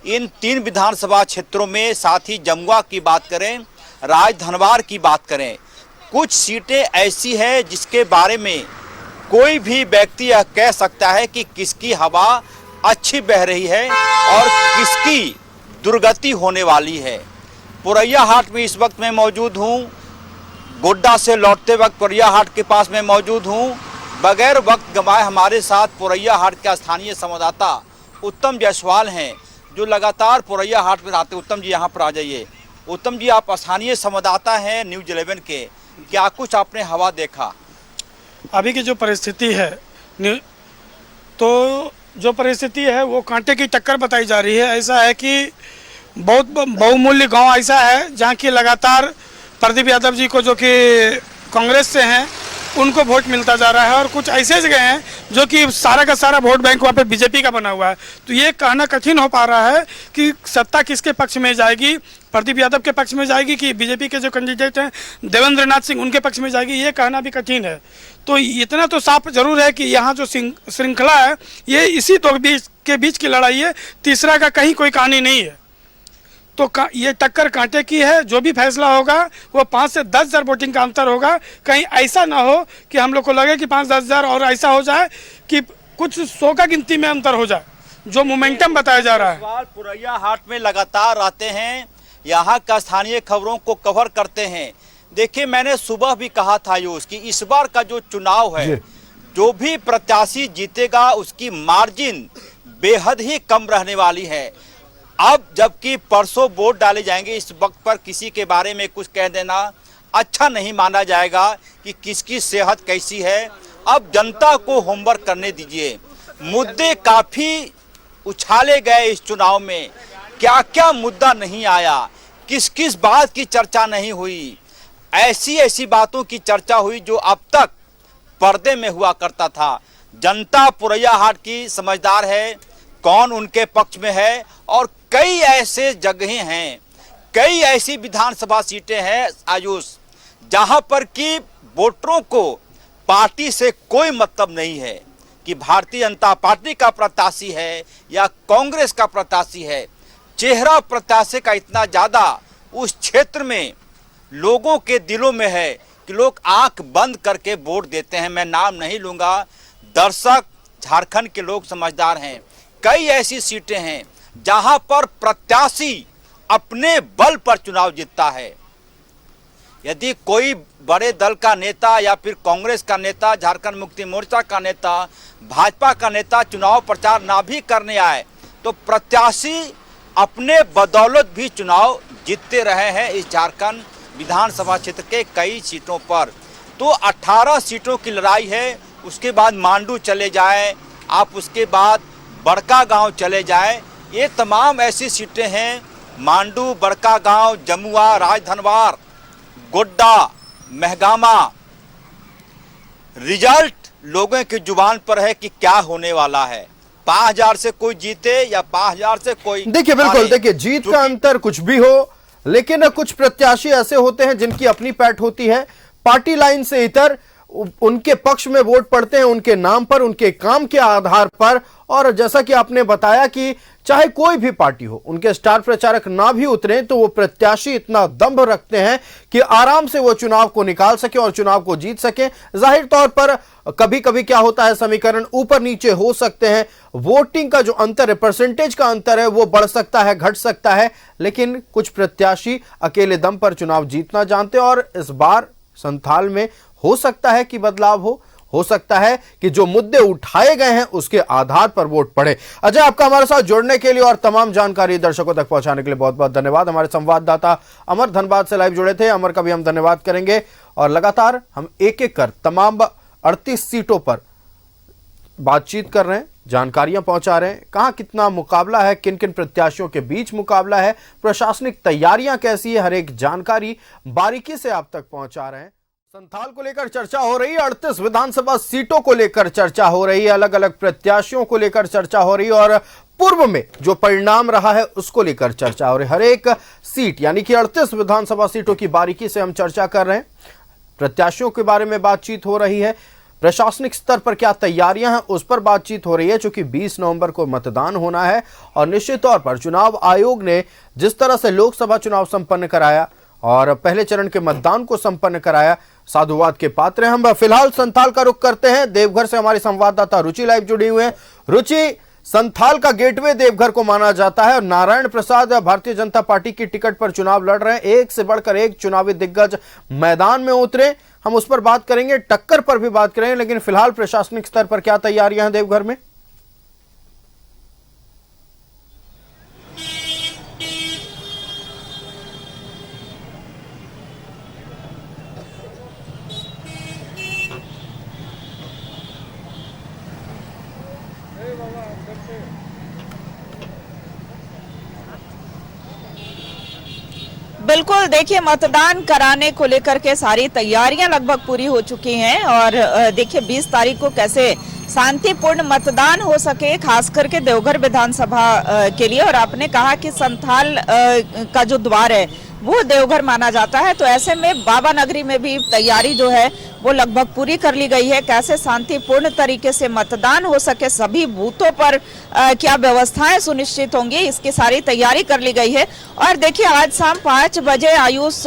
इन 3 विधानसभा क्षेत्रों में, साथ ही जमुआ की बात करें, राजधनवार की बात करें, कुछ सीटें ऐसी हैं जिसके बारे में कोई भी व्यक्ति यह कह सकता है कि किसकी हवा अच्छी बह रही है और किसकी दुर्गति होने वाली है। पुरैया हाट में इस वक्त मैं मौजूद हूँ, गोड्डा से लौटते वक्त पुरैया हाट के पास में मौजूद हूँ। बगैर वक्त गंवाए हमारे साथ पुरैया हाट के स्थानीय संवाददाता उत्तम जायसवाल हैं, जो लगातार पुरैया हाट में रहते। उत्तम जी, यहाँ पर आ जाइए। उत्तम जी, आप स्थानीय संवाददाता हैं न्यूज़ 11 के, क्या कुछ आपने हवा देखा? अभी की जो परिस्थिति है, तो जो परिस्थिति है वो कांटे की टक्कर बताई जा रही है। ऐसा है कि बहुत बहुमूल्य गांव ऐसा है जहां की लगातार प्रदीप यादव जी को, जो कि कांग्रेस से हैं, उनको वोट मिलता जा रहा है, और कुछ ऐसे जगह हैं जो कि सारा का सारा वोट बैंक वहाँ पे बीजेपी का बना हुआ है। तो ये कहना कठिन हो पा रहा है कि सत्ता किसके पक्ष में जाएगी, प्रदीप यादव के पक्ष में जाएगी कि बीजेपी के जो कैंडिडेट हैं देवेंद्र नाथ सिंह उनके पक्ष में जाएगी, ये कहना भी कठिन है। तो इतना तो साफ जरूर है कि यहाँ जो श्रृंखला है ये इसी दो के बीच की लड़ाई है, तीसरा का कहीं कोई कहानी नहीं है। तो ये टक्कर कांटे की है। जो भी फैसला होगा वो 5 से 10 हज़ार वोटिंग का अंतर होगा। कहीं ऐसा ना हो कि हम लोग को लगे कि 5-10 हज़ार, और ऐसा हो जाए कि कुछ 100 का गिनती में अंतर हो जाए, जो मोमेंटम बताया जा रहा है। पुरैया हाट में लगातार आते हैं, यहाँ का स्थानीय खबरों को कवर करते हैं। देखिए, मैंने सुबह भी कहा था आयुष कि इस बार का जो चुनाव है, जो भी प्रत्याशी जीतेगा उसकी मार्जिन बेहद ही कम रहने वाली है। अब जबकि परसों वोट डाले जाएंगे, इस वक्त पर किसी के बारे में कुछ कह देना अच्छा नहीं माना जाएगा कि किसकी सेहत कैसी है। अब जनता को होमवर्क करने दीजिए। मुद्दे काफ़ी उछाले गए इस चुनाव में, क्या क्या मुद्दा नहीं आया, किस किस बात की चर्चा नहीं हुई। ऐसी ऐसी बातों की चर्चा हुई जो अब तक पर्दे में हुआ करता था। जनता पुरैया हाट की समझदार है, कौन उनके पक्ष में है, और कई ऐसे जगहें हैं, कई ऐसी विधानसभा सीटें हैं आयुष, जहां पर कि वोटरों को पार्टी से कोई मतलब नहीं है कि भारतीय जनता पार्टी का प्रत्याशी है या कांग्रेस का प्रत्याशी है। चेहरा प्रत्याशी का इतना ज़्यादा उस क्षेत्र में लोगों के दिलों में है कि लोग आंख बंद करके वोट देते हैं। मैं नाम नहीं लूँगा, दर्शक झारखंड के लोग समझदार हैं। कई ऐसी सीटें हैं जहां पर प्रत्याशी अपने बल पर चुनाव जीतता है। यदि कोई बड़े दल का नेता या फिर कांग्रेस का नेता, झारखंड मुक्ति मोर्चा का नेता, भाजपा का नेता चुनाव प्रचार ना भी करने आए तो प्रत्याशी अपने बदौलत भी चुनाव जीतते रहे हैं इस झारखंड विधानसभा क्षेत्र के कई सीटों पर। तो 18 सीटों की लड़ाई है। उसके बाद मांडू चले जाए आप, उसके बाद बड़का गांव चले जाए, ये तमाम ऐसी सीटें हैं, मांडू, बड़का गांव, जमुआ, राजधनवार, गोड्डा, महगामा। रिजल्ट लोगों की जुबान पर है कि क्या होने वाला है। 5000 से कोई जीते या 5000 से कोई, देखिए बिल्कुल, देखिए जीत का अंतर कुछ भी हो, लेकिन कुछ प्रत्याशी ऐसे होते हैं जिनकी अपनी पैठ होती है, पार्टी लाइन से इतर उनके पक्ष में वोट पड़ते हैं, उनके नाम पर, उनके काम के आधार पर। और जैसा कि आपने बताया कि चाहे कोई भी पार्टी हो, उनके स्टार प्रचारक ना भी उतरे तो वो प्रत्याशी इतना दम्भ रखते हैं कि आराम से वो चुनाव को निकाल सके और चुनाव को जीत सके। जाहिर तौर पर कभी कभी क्या होता है, समीकरण ऊपर नीचे हो सकते हैं, वोटिंग का जो अंतर है, परसेंटेज का अंतर है, वो बढ़ सकता है, घट सकता है, लेकिन कुछ प्रत्याशी अकेले दम पर चुनाव जीतना जानते हैं। और इस बार संथाल में हो सकता है कि बदलाव हो सकता है कि जो मुद्दे उठाए गए हैं उसके आधार पर वोट पड़े। अजय, आपका हमारे साथ जुड़ने के लिए और तमाम जानकारी दर्शकों तक पहुंचाने के लिए बहुत बहुत धन्यवाद। हमारे संवाददाता अमर धनबाद से लाइव जुड़े थे, अमर का भी हम धन्यवाद करेंगे। और लगातार हम एक एक कर तमाम 38 सीटों पर बातचीत कर रहे हैं, जानकारियां पहुंचा रहे हैं, कहां कितना मुकाबला है, किन किन प्रत्याशियों के बीच मुकाबला है, प्रशासनिक तैयारियां कैसी है, हर एक जानकारी बारीकी से आप तक पहुंचा रहे हैं। संथाल को लेकर चर्चा हो रही है, 38 विधानसभा सीटों को लेकर चर्चा हो रही है, अलग अलग प्रत्याशियों को लेकर चर्चा हो रही है, और पूर्व में जो परिणाम रहा है उसको लेकर चर्चा हो रही है। हर एक सीट यानी कि 38 विधानसभा सीटों की बारीकी से हम चर्चा कर रहे हैं, प्रत्याशियों के बारे में बातचीत हो रही है, प्रशासनिक स्तर पर क्या तैयारियां हैं उस पर बातचीत हो रही है, चूंकि 20 नवंबर को मतदान होना है। और निश्चित तौर पर चुनाव आयोग ने जिस तरह से लोकसभा चुनाव संपन्न कराया और पहले चरण के मतदान को संपन्न कराया, साधुवाद के पात्र हैं। हम फिलहाल संथाल का रुख करते हैं। देवघर से हमारी संवाददाता रुचि लाइव जुड़ी हुई है। रुचि, संथाल का गेटवे देवघर को माना जाता है और नारायण प्रसाद भारतीय जनता पार्टी की टिकट पर चुनाव लड़ रहे हैं। एक से बढ़कर एक चुनावी दिग्गज मैदान में उतरे। हम उस पर बात करेंगे, टक्कर पर भी बात करेंगे, लेकिन फिलहाल प्रशासनिक स्तर पर क्या तैयारियां हैं देवघर में? बिल्कुल, देखिए मतदान कराने को लेकर के सारी तैयारियां लगभग पूरी हो चुकी हैं और देखिए 20 तारीख को कैसे शांतिपूर्ण मतदान हो सके, खास करके देवघर विधानसभा के लिए। और आपने कहा कि संथाल का जो द्वार है वो देवघर माना जाता है, तो ऐसे में बाबा नगरी में भी तैयारी जो है वो लगभग पूरी कर ली गई है। कैसे शांतिपूर्ण तरीके से मतदान हो सके, सभी बूथों पर क्या व्यवस्थाएं सुनिश्चित होंगी, इसकी सारी तैयारी कर ली गई है। और देखिए आज शाम 5 बजे आयुष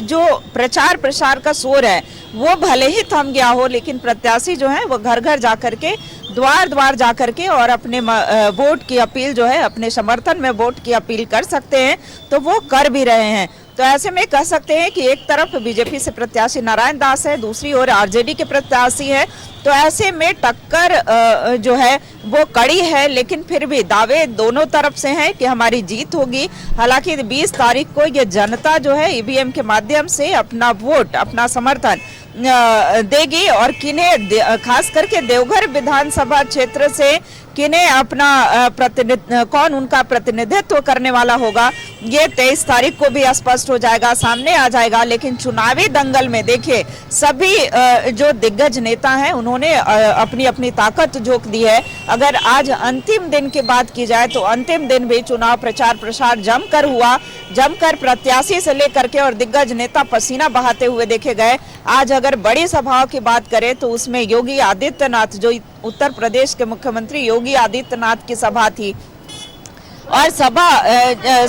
जो प्रचार प्रसार का शोर है वो भले ही थम गया हो, लेकिन प्रत्याशी जो है वो घर घर जाकर के, द्वार द्वार जाकर के और अपने वोट की अपील जो है, अपने समर्थन में वोट की अपील कर सकते हैं, तो वो कर भी रहे हैं। तो ऐसे में कह सकते हैं कि एक तरफ बीजेपी से प्रत्याशी नारायण दास है, दूसरी ओर आरजेडी के प्रत्याशी है। तो ऐसे में टक्कर जो है वो कड़ी है, लेकिन फिर भी दावे दोनों तरफ से हैं कि हमारी जीत होगी। हालांकि 20 तारीख को ये जनता जो है ईवीएम के माध्यम से अपना वोट, अपना समर्थन देगी और किन्हें, खास करके देवघर विधानसभा क्षेत्र से किन्हें अपना कौन उनका प्रतिनिधित्व करने वाला होगा, ये 23 तारीख को भी स्पष्ट हो जाएगा, सामने आ जाएगा। लेकिन चुनावी दंगल में देखिए सभी जो दिग्गज नेता हैं उन्होंने अपनी अपनी ताकत झोंक दी है। अगर आज अंतिम दिन की बात की जाए तो अंतिम दिन भी चुनाव प्रचार प्रसार जमकर हुआ, जमकर प्रत्याशी से लेकर के और दिग्गज नेता पसीना बहाते हुए देखे गए। आज अगर बड़ी सभाओं की बात करें तो उसमें योगी आदित्यनाथ, जो उत्तर प्रदेश के मुख्यमंत्री योगी आदित्यनाथ की सभा थी, और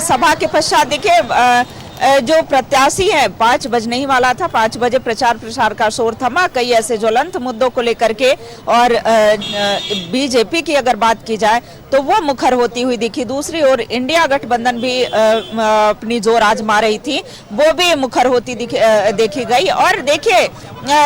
सभा के पश्चात देखिए जो प्रत्याशी है 5 बजने ही वाला था, 5 बजे प्रचार प्रसार का शोर थमा। कई ऐसे ज्वलंत मुद्दों को लेकर के और बीजेपी की अगर बात की जाए तो वो मुखर होती हुई दिखी। दूसरी ओर इंडिया गठबंधन भी अपनी जोर आजमा रही थी, वो भी मुखर होती देखी गई। और देखिए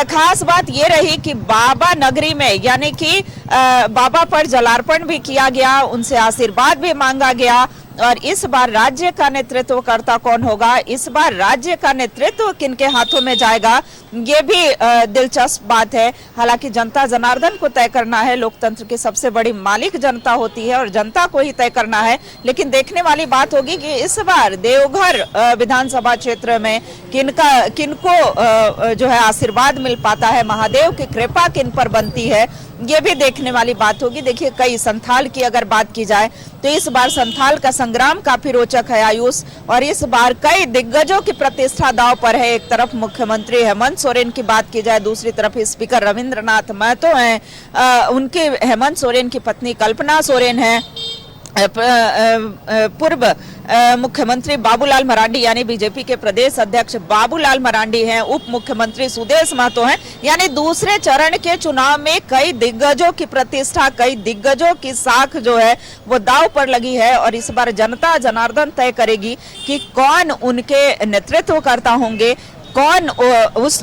खास बात ये रही कि बाबा नगरी में, यानी कि बाबा पर जलार्पण भी किया गया, उनसे आशीर्वाद भी मांगा गया। और इस बार राज्य का नेतृत्वकर्ता कौन होगा, इस बार राज्य का नेतृत्व किनके हाथों में जाएगा, ये भी दिलचस्प बात है। हालांकि जनता जनार्दन को तय करना है, लोकतंत्र की सबसे बड़ी मालिक जनता होती है और जनता को ही तय करना है। लेकिन देखने वाली बात होगी कि इस बार देवघर विधानसभा क्षेत्र में किनको जो है आशीर्वाद मिल पाता है, महादेव की कृपा किन पर बनती है, ये भी देखने वाली बात होगी। देखिए कई संथाल की अगर बात की जाए तो इस बार संथाल का संग्राम काफी रोचक है आयुष, और इस बार कई दिग्गजों की प्रतिष्ठा दांव पर है। एक तरफ मुख्यमंत्री हेमंत सोरेन की बात की जाए, दूसरी तरफ स्पीकर रविंद्रनाथ महतो हैं, उनके हेमंत सोरेन की पत्नी कल्पना सोरेन है, पूर्व मुख्यमंत्री बाबूलाल मरांडी यानी बीजेपी के प्रदेश अध्यक्ष बाबूलाल मरांडी हैं, उप मुख्यमंत्री सुदेश महतो हैं। यानी दूसरे चरण के चुनाव में कई दिग्गजों की प्रतिष्ठा, कई दिग्गजों की साख जो है वो दांव पर लगी है। और इस बार जनता जनार्दन तय करेगी कि कौन उनके नेतृत्वकर्ता होंगे, कौन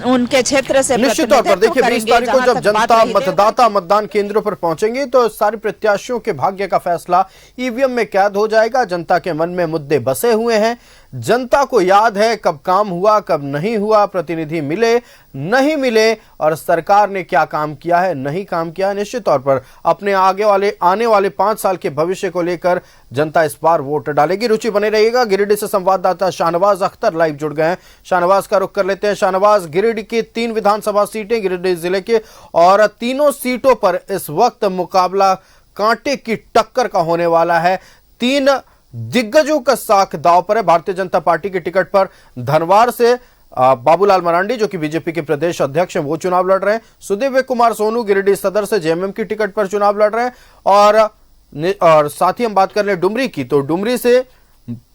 उनके क्षेत्र से निश्चित तौर पर देखिए 20 तारीख को जब जनता मतदाता मतदान केंद्रों पर पहुंचेंगे तो सारे प्रत्याशियों के भाग्य का फैसला ईवीएम में कैद हो जाएगा। जनता के मन में मुद्दे बसे हुए हैं, जनता को याद है कब काम हुआ, कब नहीं हुआ, प्रतिनिधि मिले नहीं मिले, और सरकार ने क्या काम किया है, नहीं काम किया है। निश्चित तौर पर अपने आने वाले 5 साल के भविष्य को लेकर जनता इस बार वोट डालेगी। रुचि बने रहिएगा। गिरिडीह से संवाददाता शाहनवाज अख्तर लाइव जुड़ गए हैं। शाहनवाज का रुख कर लेते हैं। शाहनवाज, गिरिडीह की 3 विधानसभा सीटें गिरिडीह जिले के, और तीनों सीटों पर इस वक्त मुकाबला कांटे की टक्कर का होने वाला है। 3 दिग्गजों का साख दांव पर है। भारतीय जनता पार्टी की टिकट पर धनवार से बाबूलाल मरांडी जो कि बीजेपी के प्रदेश अध्यक्ष हैं वो चुनाव लड़ रहे हैं। सुदेव कुमार सोनू गिरिडीह सदर से जेएमएम की टिकट पर चुनाव लड़ रहे हैं। और साथ ही हम बात कर लें डुमरी की, तो डुमरी से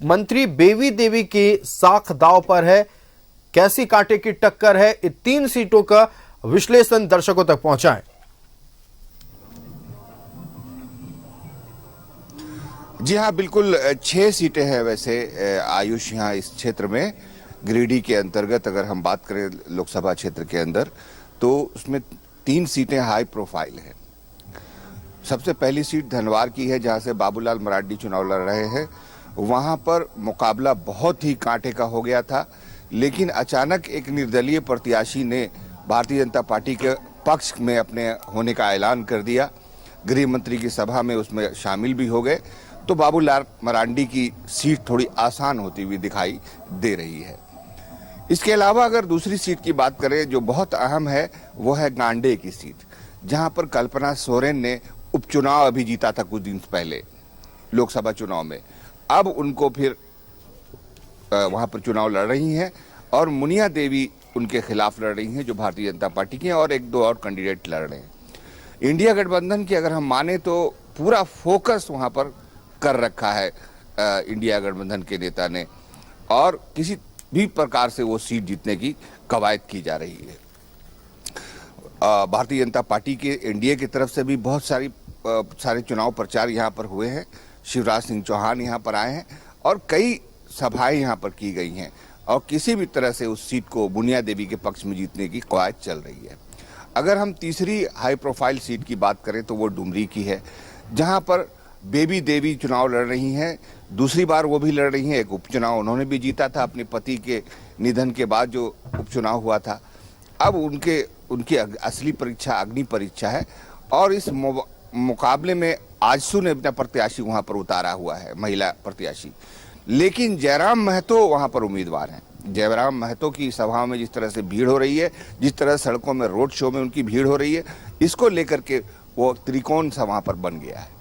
मंत्री बेवी देवी की साख दांव पर है। कैसी कांटे की टक्कर है, इन 3 सीटों का विश्लेषण दर्शकों तक पहुंचाएं। जी हाँ, बिल्कुल 6 सीटें हैं वैसे आयुष यहाँ इस क्षेत्र में। गिरिडीह के अंतर्गत अगर हम बात करें लोकसभा क्षेत्र के अंदर, तो उसमें 3 सीटें हाई प्रोफाइल हैं। सबसे पहली सीट धनवार की है, जहां से बाबूलाल मरांडी चुनाव लड़ रहे हैं। वहां पर मुकाबला बहुत ही कांटे का हो गया था, लेकिन अचानक एक निर्दलीय प्रत्याशी ने भारतीय जनता पार्टी के पक्ष में अपने होने का ऐलान कर दिया। गृह मंत्री की सभा में उसमें शामिल भी हो गए, तो बाबूलाल मरांडी की सीट थोड़ी आसान होती हुई दिखाई दे रही है। इसके अलावा अगर दूसरी सीट की बात करें जो बहुत अहम है, वो है गांडे की सीट, जहां पर कल्पना सोरेन ने उपचुनाव अभी जीता था कुछ दिन पहले लोकसभा चुनाव में। अब उनको फिर वहां पर चुनाव लड़ रही हैं और मुनिया देवी उनके खिलाफ लड़ रही हैं, जो भारतीय जनता पार्टी की हैं, और 1-2 और कैंडिडेट लड़ रहे हैं। इंडिया गठबंधन की अगर हम माने तो पूरा फोकस वहां पर कर रखा है इंडिया गठबंधन के नेता ने, और किसी भी प्रकार से वो सीट जीतने की कवायद की जा रही है। भारतीय जनता पार्टी के एनडीए की तरफ से भी बहुत सारे चुनाव प्रचार यहाँ पर हुए हैं। शिवराज सिंह चौहान यहाँ पर आए हैं और कई सभाएं यहाँ पर की गई हैं, और किसी भी तरह से उस सीट को मुनिया देवी के पक्ष में जीतने की कवायद चल रही है। अगर हम तीसरी हाई प्रोफाइल सीट की बात करें तो वो डुमरी की है, जहाँ पर बेबी देवी चुनाव लड़ रही हैं। दूसरी बार वो भी लड़ रही हैं। एक उपचुनाव उन्होंने भी जीता था अपने पति के निधन के बाद जो उपचुनाव हुआ था। अब उनकी असली परीक्षा अग्नि परीक्षा है, और इस मुकाबले में आजसू ने अपना प्रत्याशी वहां पर उतारा हुआ है, महिला प्रत्याशी। लेकिन जयराम महतो वहां पर उम्मीदवार हैं। जयराम महतो की सभाओं में जिस तरह से भीड़ हो रही है, जिस तरह सड़कों में रोड शो में उनकी भीड़ हो रही है, इसको लेकर के वो त्रिकोण सा वहां पर बन गया है।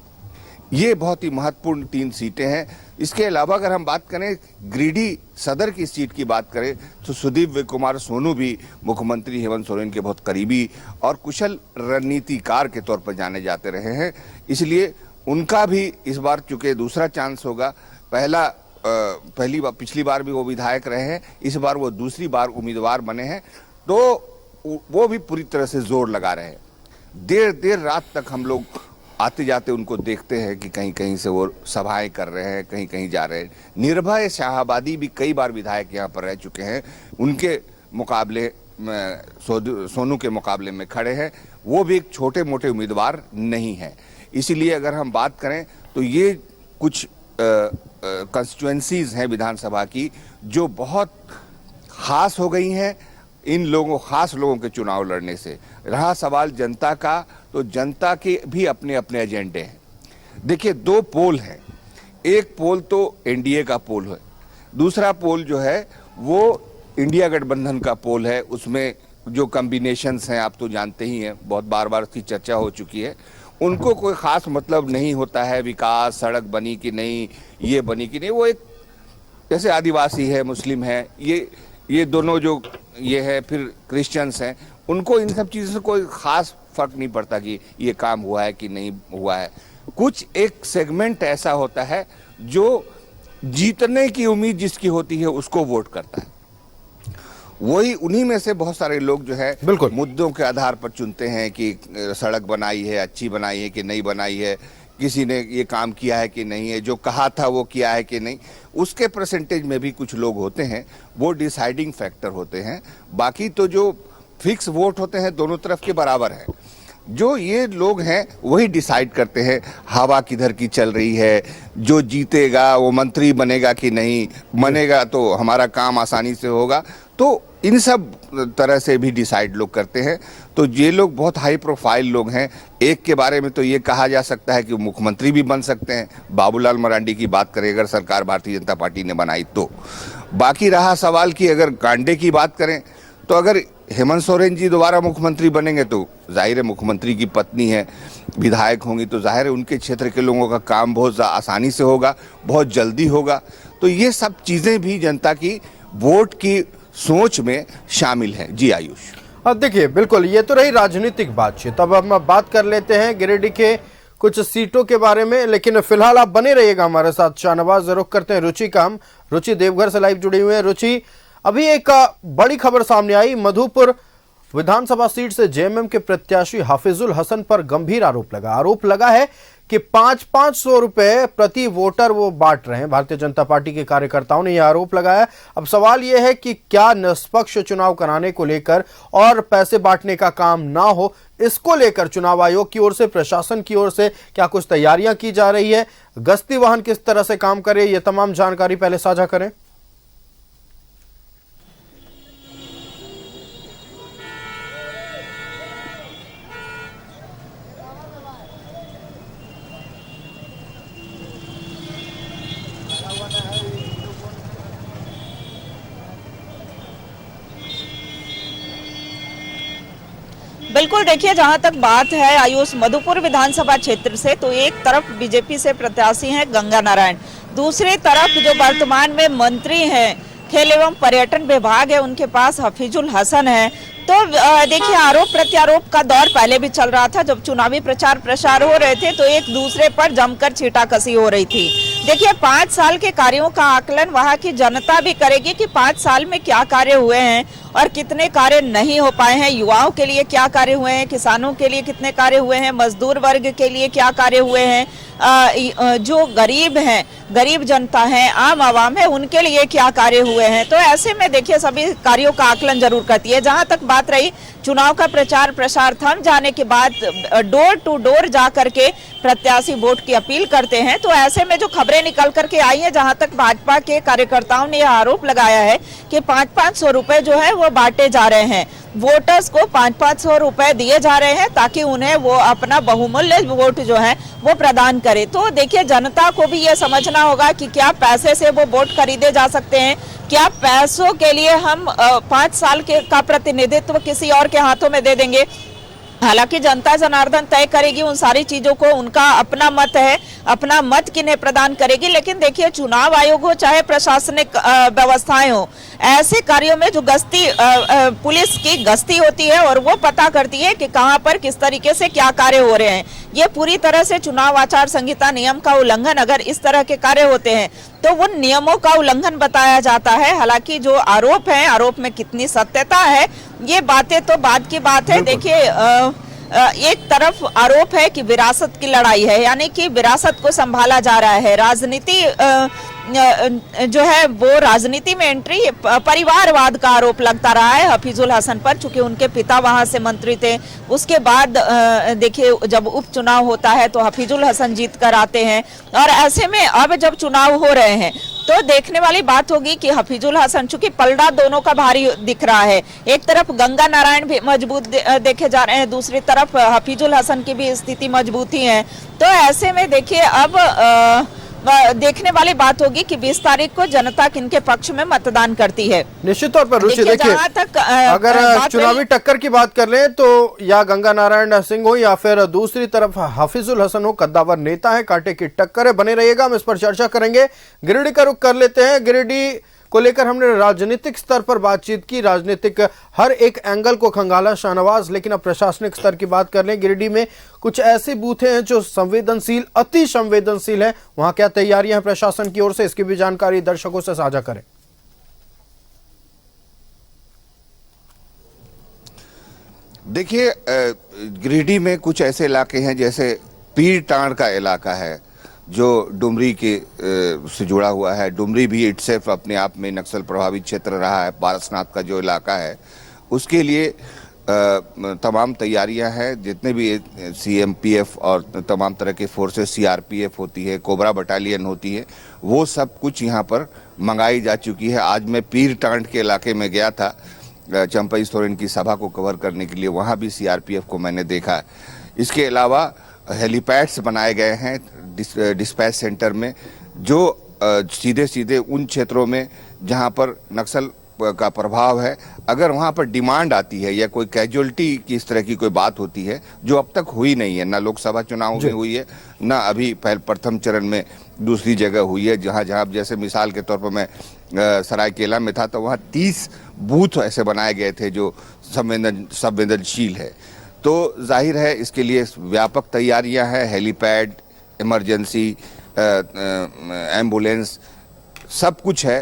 ये बहुत ही महत्वपूर्ण 3 सीटें हैं। इसके अलावा अगर हम बात करें गिरिडीह सदर की सीट की बात करें, तो सुदीप कुमार सोनू भी मुख्यमंत्री हेमंत सोरेन के बहुत करीबी और कुशल रणनीतिकार के तौर पर जाने जाते रहे हैं, इसलिए उनका भी इस बार चूंकि दूसरा चांस होगा। पिछली बार भी वो विधायक रहे हैं, इस बार वो दूसरी बार उम्मीदवार बने हैं, तो वो भी पूरी तरह से जोर लगा रहे हैं। देर रात तक हम लोग आते जाते उनको देखते हैं कि कहीं कहीं से वो सभाएं कर रहे हैं, कहीं कहीं जा रहे हैं। निर्भय शाहाबादी भी कई बार विधायक यहाँ पर रह चुके हैं, उनके मुकाबले सोनू के मुकाबले में खड़े हैं। वो भी एक छोटे मोटे उम्मीदवार नहीं है। इसीलिए अगर हम बात करें तो ये कुछ कंस्टिट्यूएंसीज हैं विधानसभा की जो बहुत खास हो गई हैं इन खास लोगों के चुनाव लड़ने से। रहा सवाल जनता का, तो जनता के भी अपने अपने एजेंडे हैं। देखिए 2 पोल हैं, एक पोल तो एनडीए का पोल है, दूसरा पोल जो है वो इंडिया गठबंधन का पोल है। उसमें जो कॉम्बिनेशंस हैं आप तो जानते ही हैं, बहुत बार उसकी चर्चा हो चुकी है। उनको कोई खास मतलब नहीं होता है विकास, सड़क बनी कि नहीं, ये बनी कि नहीं। वो एक जैसे आदिवासी है, मुस्लिम है, ये दोनों जो ये है, फिर क्रिश्चियंस हैं, उनको इन सब चीज़ों से कोई खास फर्क नहीं पड़ता कि ये काम हुआ है कि नहीं हुआ है। कुछ एक सेगमेंट ऐसा होता है जो जीतने की उम्मीद जिसकी होती है उसको वोट करता है। वही उन्हीं में से बहुत सारे लोग जो है बिल्कुल मुद्दों के आधार पर चुनते हैं कि सड़क बनाई है, अच्छी बनाई है कि नहीं बनाई है, किसी ने ये काम किया है कि नहीं है, जो कहा था वो किया है कि नहीं। उसके परसेंटेज में भी कुछ लोग होते हैं, वो डिसाइडिंग फैक्टर होते हैं। बाकी तो जो फिक्स वोट होते हैं दोनों तरफ के बराबर हैं। जो ये लोग हैं वही डिसाइड करते हैं हवा किधर की चल रही है, जो जीतेगा वो मंत्री बनेगा कि नहीं बनेगा, तो हमारा काम आसानी से होगा। तो इन सब तरह से भी डिसाइड लोग करते हैं। तो ये लोग बहुत हाई प्रोफाइल लोग हैं। एक के बारे में तो ये कहा जा सकता है कि मुख्यमंत्री भी बन सकते हैं, बाबूलाल मरांडी की बात करें अगर सरकार भारतीय जनता पार्टी ने बनाई तो। बाकी रहा सवाल कि अगर गांडे की बात करें तो अगर हेमंत सोरेन जी दोबारा मुख्यमंत्री बनेंगे तो जाहिर है मुख्यमंत्री की पत्नी है, विधायक होंगी, तो जाहिर है उनके क्षेत्र के लोगों का काम बहुत आसानी से होगा, बहुत जल्दी होगा। तो ये सब चीज़ें भी जनता की वोट की सोच में शामिल है। जी आयुष, देखिए बिल्कुल ये तो रही राजनीतिक बातचीत। अब हम बात कर लेते हैं गिरिडीह के कुछ सीटों के बारे में, लेकिन फिलहाल आप बने रहिएगा हमारे साथ। शाहनवाज रुख करते हैं रुचि का। हम रुचि देवघर से लाइव जुड़ी हुई है। रुचि, अभी एक बड़ी खबर सामने आई। मधुपुर विधानसभा सीट से जेएमएम के प्रत्याशी हाफिजुल हसन पर गंभीर आरोप लगा है कि 500 रुपए प्रति वोटर वो बांट रहे हैं। भारतीय जनता पार्टी के कार्यकर्ताओं ने यह आरोप लगाया। अब सवाल यह है कि क्या निष्पक्ष चुनाव कराने को लेकर और पैसे बांटने का काम ना हो, इसको लेकर चुनाव आयोग की ओर से, प्रशासन की ओर से क्या कुछ तैयारियां की जा रही है, गश्ती वाहन किस तरह से काम करे, ये तमाम जानकारी पहले साझा करें। बिल्कुल, देखिए जहां तक बात है आयुष मधुपुर विधानसभा क्षेत्र से, तो एक तरफ बीजेपी से प्रत्याशी हैं गंगा नारायण, दूसरी तरफ जो वर्तमान में मंत्री हैं खेल एवं पर्यटन विभाग है उनके पास हफीजुल हसन है। तो देखिए आरोप प्रत्यारोप का दौर पहले भी चल रहा था। जब चुनावी प्रचार प्रसार हो रहे थे तो एक दूसरे पर जमकर छींटाकसी हो रही थी। देखिए 5 साल के कार्यों का आकलन वहां की जनता भी करेगी कि 5 साल में क्या कार्य हुए हैं और कितने कार्य नहीं हो पाए हैं। युवाओं के लिए क्या कार्य हुए हैं, किसानों के लिए कितने कार्य हुए हैं, मजदूर वर्ग के लिए क्या कार्य हुए हैं, जो गरीब हैं, गरीब जनता है, आम आवाम है, उनके लिए क्या कार्य हुए हैं। तो ऐसे में देखिए सभी कार्यों का आकलन जरूर करती है। जहां तक बात रही चुनाव का प्रचार प्रसार थम जाने के बाद डोर टू डोर जा करके प्रत्याशी वोट की अपील करते हैं, तो ऐसे में जो खबरें निकल करके आई हैं, जहां तक भाजपा के कार्यकर्ताओं ने यह आरोप लगाया है कि 500 रुपए जो है वो बांटे जा रहे हैं, वोटर्स को 500 रुपए दिए जा रहे हैं ताकि उन्हें वो अपना बहुमूल्य वोट जो है वो प्रदान करे। तो देखिए जनता को भी ये समझना होगा कि क्या पैसे से वो वोट खरीदे जा सकते हैं, क्या पैसों के लिए हम 5 साल का प्रतिनिधित्व किसी और के हाथों में दे देंगे। हालांकि जनता जनार्दन तय करेगी उन सारी चीजों को, उनका अपना मत है, अपना मत किन्हें प्रदान करेगी। लेकिन देखिए चुनाव आयोग हो चाहे प्रशासनिक व्यवस्थाएं हो, ऐसे कार्यों में जो गश्ती पुलिस की गश्ती होती है और वो पता करती है कि कहां पर किस तरीके से क्या कार्य हो रहे हैं। ये पूरी तरह से चुनाव आचार संहिता नियम का उल्लंघन, अगर इस तरह के कार्य होते हैं तो उन नियमों का उल्लंघन बताया जाता है। हालांकि जो आरोप है, आरोप में कितनी सत्यता है ये बातें तो बाद की बात है। देखिए एक तरफ आरोप है कि विरासत की लड़ाई है, यानी कि विरासत को संभाला जा रहा है। राजनीति जो है वो राजनीति में एंट्री, परिवारवाद का आरोप लगता रहा है हफीजुल हसन पर, चूंकि उनके पिता वहां से मंत्री थे। उसके बाद देखिए जब उपचुनाव होता है तो हफीजुल हसन जीत कर आते हैं, और ऐसे में अब जब चुनाव हो रहे हैं तो देखने वाली बात होगी कि हफीजुल हसन, चूंकि पलड़ा दोनों का भारी दिख रहा है, एक तरफ गंगा नारायण भी मजबूत देखे जा रहे हैं, दूसरी तरफ हफीजुल हसन की भी स्थिति मजबूत ही है। तो ऐसे में देखिए अब देखने वाली बात होगी कि 20 तारीख को जनता किनके पक्ष में मतदान करती है। निश्चित तौर पर रुचि, देखिए अगर चुनावी टक्कर की बात कर लें तो या गंगा नारायण सिंह हो या फिर दूसरी तरफ हाफिजुल हसन हो, कद्दावर नेता है, कांटे की टक्कर है। बने रहिएगा, हम इस पर चर्चा करेंगे। गिरिडीह का रुख कर लेते हैं। गिरिडीह को लेकर हमने राजनीतिक स्तर पर बातचीत की, राजनीतिक हर एक एंगल को खंगाला शाहनवाज, लेकिन अब प्रशासनिक स्तर की बात कर लें। गिरिडीह में कुछ ऐसे बूथें हैं जो संवेदनशील, अति संवेदनशील है, वहां क्या तैयारियां हैं प्रशासन की ओर से, इसकी भी जानकारी दर्शकों से साझा करें। देखिए गिरिडीह में कुछ ऐसे इलाके हैं जैसे पीर टांड का इलाका है जो डुमरी के से जुड़ा हुआ है। डुमरी भी इटसेल्फ अपने आप में नक्सल प्रभावित क्षेत्र रहा है। पारसनाथ का जो इलाका है उसके लिए तमाम तैयारियां हैं। जितने भी सीएमपीएफ और तमाम तरह के फोर्सेस, सीआरपीएफ होती है, कोबरा बटालियन होती है, वो सब कुछ यहाँ पर मंगाई जा चुकी है। आज मैं पीर टांड के इलाके में गया था चंपई सोरेन की सभा को कवर करने के लिए, वहाँ भी सीआरपीएफ को मैंने देखा। इसके अलावा हेलीपैड्स बनाए गए हैं डिस्पैच सेंटर में, जो सीधे सीधे उन क्षेत्रों में जहां पर नक्सल का प्रभाव है, अगर वहां पर डिमांड आती है या कोई कैजुअलिटी की इस तरह की कोई बात होती है जो अब तक हुई नहीं है, ना लोकसभा चुनाव में हुई है, ना अभी प्रथम चरण में दूसरी जगह हुई है। जहां जहां जैसे मिसाल के तौर पर मैं सरायकेला में था तो वहां 30 बूथ ऐसे बनाए गए थे जो संवेदनशील है। तो जाहिर है इसके लिए व्यापक तैयारियां हैं। हेलीपैड, इमरजेंसी एम्बुलेंस, सब कुछ है।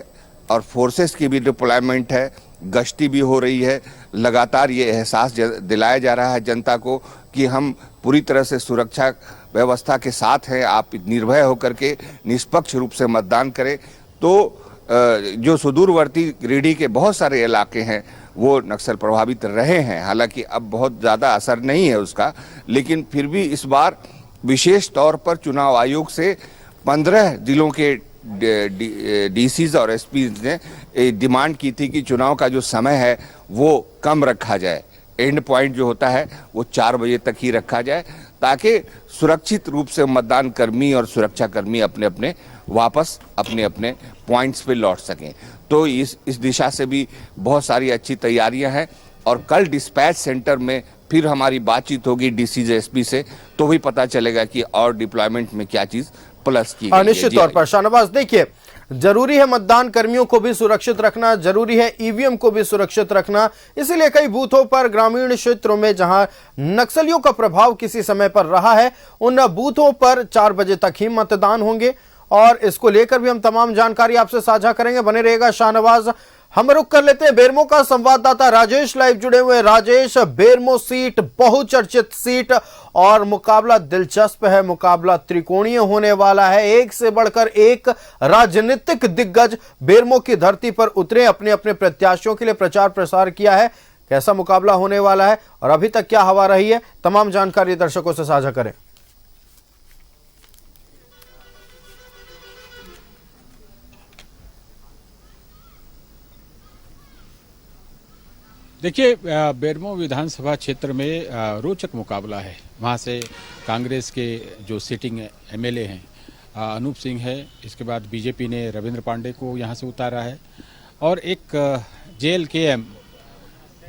और फोर्सेस की भी डिप्लॉयमेंट है, गश्ती भी हो रही है। लगातार ये एहसास दिलाया जा रहा है जनता को कि हम पूरी तरह से सुरक्षा व्यवस्था के साथ हैं। आप निर्भय होकर के निष्पक्ष रूप से मतदान करें। तो जो सुदूरवर्ती गिरिडीह के बहुत सारे इलाके हैं वो नक्सल प्रभावित रहे हैं, हालांकि अब बहुत ज़्यादा असर नहीं है उसका, लेकिन फिर भी इस बार विशेष तौर पर चुनाव आयोग से 15 जिलों के डीसीज और एसपीज ने डिमांड की थी कि चुनाव का जो समय है वो कम रखा जाए, एंड पॉइंट जो होता है वो 4 बजे तक ही रखा जाए, ताकि सुरक्षित रूप से मतदान कर्मी और सुरक्षा कर्मी अपने अपने वापस अपने अपने पॉइंट्स पे लौट सकें। तो इस दिशा से भी बहुत सारी अच्छी तैयारियां हैं और कल डिस्पैच सेंटर में फिर हमारी बातचीत होगी डीसीज एसपी से, तो भी पता चलेगा कि और डिप्लॉयमेंट में क्या चीज प्लस की गई है। निश्चित तौर पर शाहनवाज, देखिए जरूरी है मतदान कर्मियों को भी सुरक्षित रखना, जरूरी है ईवीएम को भी सुरक्षित रखना। इसीलिए कई बूथों पर ग्रामीण क्षेत्रों में जहां नक्सलियों का प्रभाव किसी समय पर रहा है, उन बूथों पर 4 बजे तक ही मतदान होंगे और इसको लेकर भी हम तमाम जानकारी आपसे साझा करेंगे। बने रहेगा शाहनवाज। हम रुक कर लेते हैं बेरमो का। संवाददाता राजेश लाइव जुड़े हुए। राजेश, बेरमो सीट बहुचर्चित सीट और मुकाबला दिलचस्प है, मुकाबला त्रिकोणीय होने वाला है। एक से बढ़कर एक राजनीतिक दिग्गज बेरमो की धरती पर उतरे, अपने अपने प्रत्याशियों के लिए प्रचार प्रसार किया है। कैसा मुकाबला होने वाला है और अभी तक क्या हवा रही है, तमाम जानकारी दर्शकों से साझा करें। देखिए, बेरमो विधानसभा क्षेत्र में रोचक मुकाबला है। वहाँ से कांग्रेस के जो सिटिंग एमएलए हैं अनूप सिंह है, इसके बाद बीजेपी ने रविंद्र पांडे को यहाँ से उतारा है और एक JLKM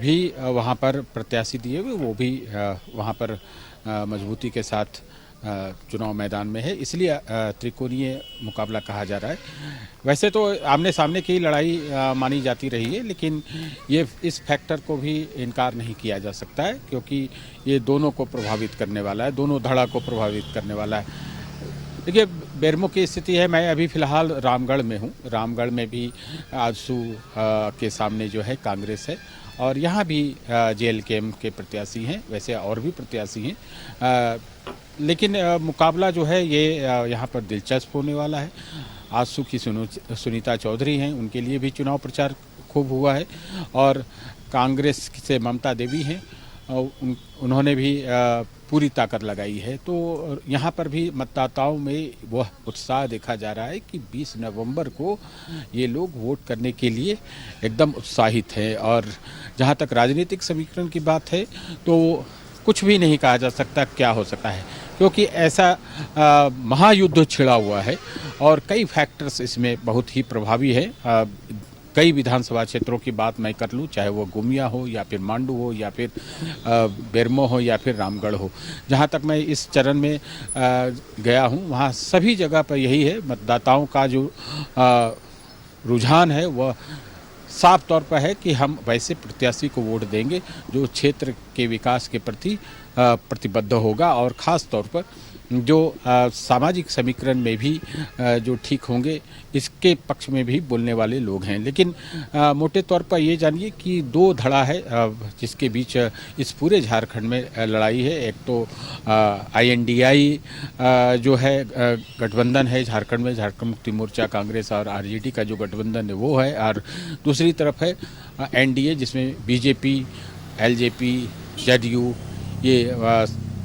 भी वहाँ पर प्रत्याशी दिए हुए, वो भी वहाँ पर मजबूती के साथ चुनाव मैदान में है, इसलिए त्रिकोणीय मुकाबला कहा जा रहा है। वैसे तो आमने सामने की लड़ाई मानी जाती रही है, लेकिन ये इस फैक्टर को भी इनकार नहीं किया जा सकता है, क्योंकि ये दोनों को प्रभावित करने वाला है, दोनों धड़ा को प्रभावित करने वाला है। देखिए, बेरमो की स्थिति है, मैं अभी फ़िलहाल रामगढ़ में हूँ। रामगढ़ में भी आजसू के सामने जो है कांग्रेस है और यहाँ भी JLKM के प्रत्याशी हैं, वैसे और भी प्रत्याशी हैं, लेकिन मुकाबला जो है ये यहाँ पर दिलचस्प होने वाला है। आजसू की सुनीता चौधरी हैं, उनके लिए भी चुनाव प्रचार खूब हुआ है और कांग्रेस से ममता देवी हैं, उन्होंने भी पूरी ताकत लगाई है। तो यहाँ पर भी मतदाताओं में वह उत्साह देखा जा रहा है कि 20 नवंबर को ये लोग वोट करने के लिए एकदम उत्साहित हैं। और जहाँ तक राजनीतिक समीकरण की बात है तो कुछ भी नहीं कहा जा सकता क्या हो सकता है, क्योंकि ऐसा महायुद्ध छिड़ा हुआ है और कई फैक्टर्स इसमें बहुत ही प्रभावी है। कई विधानसभा क्षेत्रों की बात मैं कर लूँ, चाहे वो गुमिया हो या फिर मांडू हो या फिर बेरमो हो या फिर रामगढ़ हो, जहाँ तक मैं इस चरण में गया हूँ वहाँ सभी जगह पर यही है। मतदाताओं का जो रुझान है वह साफ तौर पर है कि हम वैसे प्रत्याशी को वोट देंगे जो क्षेत्र के विकास के प्रति प्रतिबद्ध होगा और ख़ास तौर पर जो सामाजिक समीकरण में भी जो ठीक होंगे, इसके पक्ष में भी बोलने वाले लोग हैं। लेकिन मोटे तौर पर ये जानिए कि 2 धड़ा है जिसके बीच इस पूरे झारखंड में लड़ाई है। एक तो INDI जो है गठबंधन है झारखंड में, झारखंड मुक्ति मोर्चा, कांग्रेस और RJD का जो गठबंधन है वो है, और दूसरी तरफ है NDA जिसमें BJP, LJP, ZU ये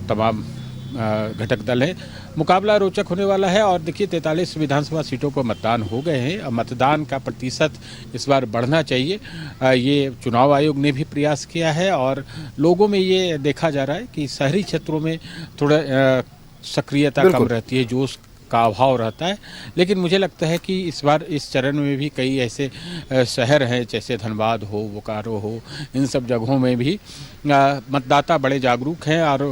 तमाम घटक दल है। मुकाबला रोचक होने वाला है और देखिए 43 विधानसभा सीटों को मतदान हो गए हैं। मतदान का प्रतिशत इस बार बढ़ना चाहिए, ये चुनाव आयोग ने भी प्रयास किया है और लोगों में ये देखा जा रहा है कि शहरी क्षेत्रों में थोड़ा सक्रियता कम रहती है, जोश का अभाव रहता है। लेकिन मुझे लगता है कि इस बार इस चरण में भी कई ऐसे शहर हैं जैसे धनबाद हो, बोकारो हो, इन सब जगहों में भी मतदाता बड़े जागरूक हैं और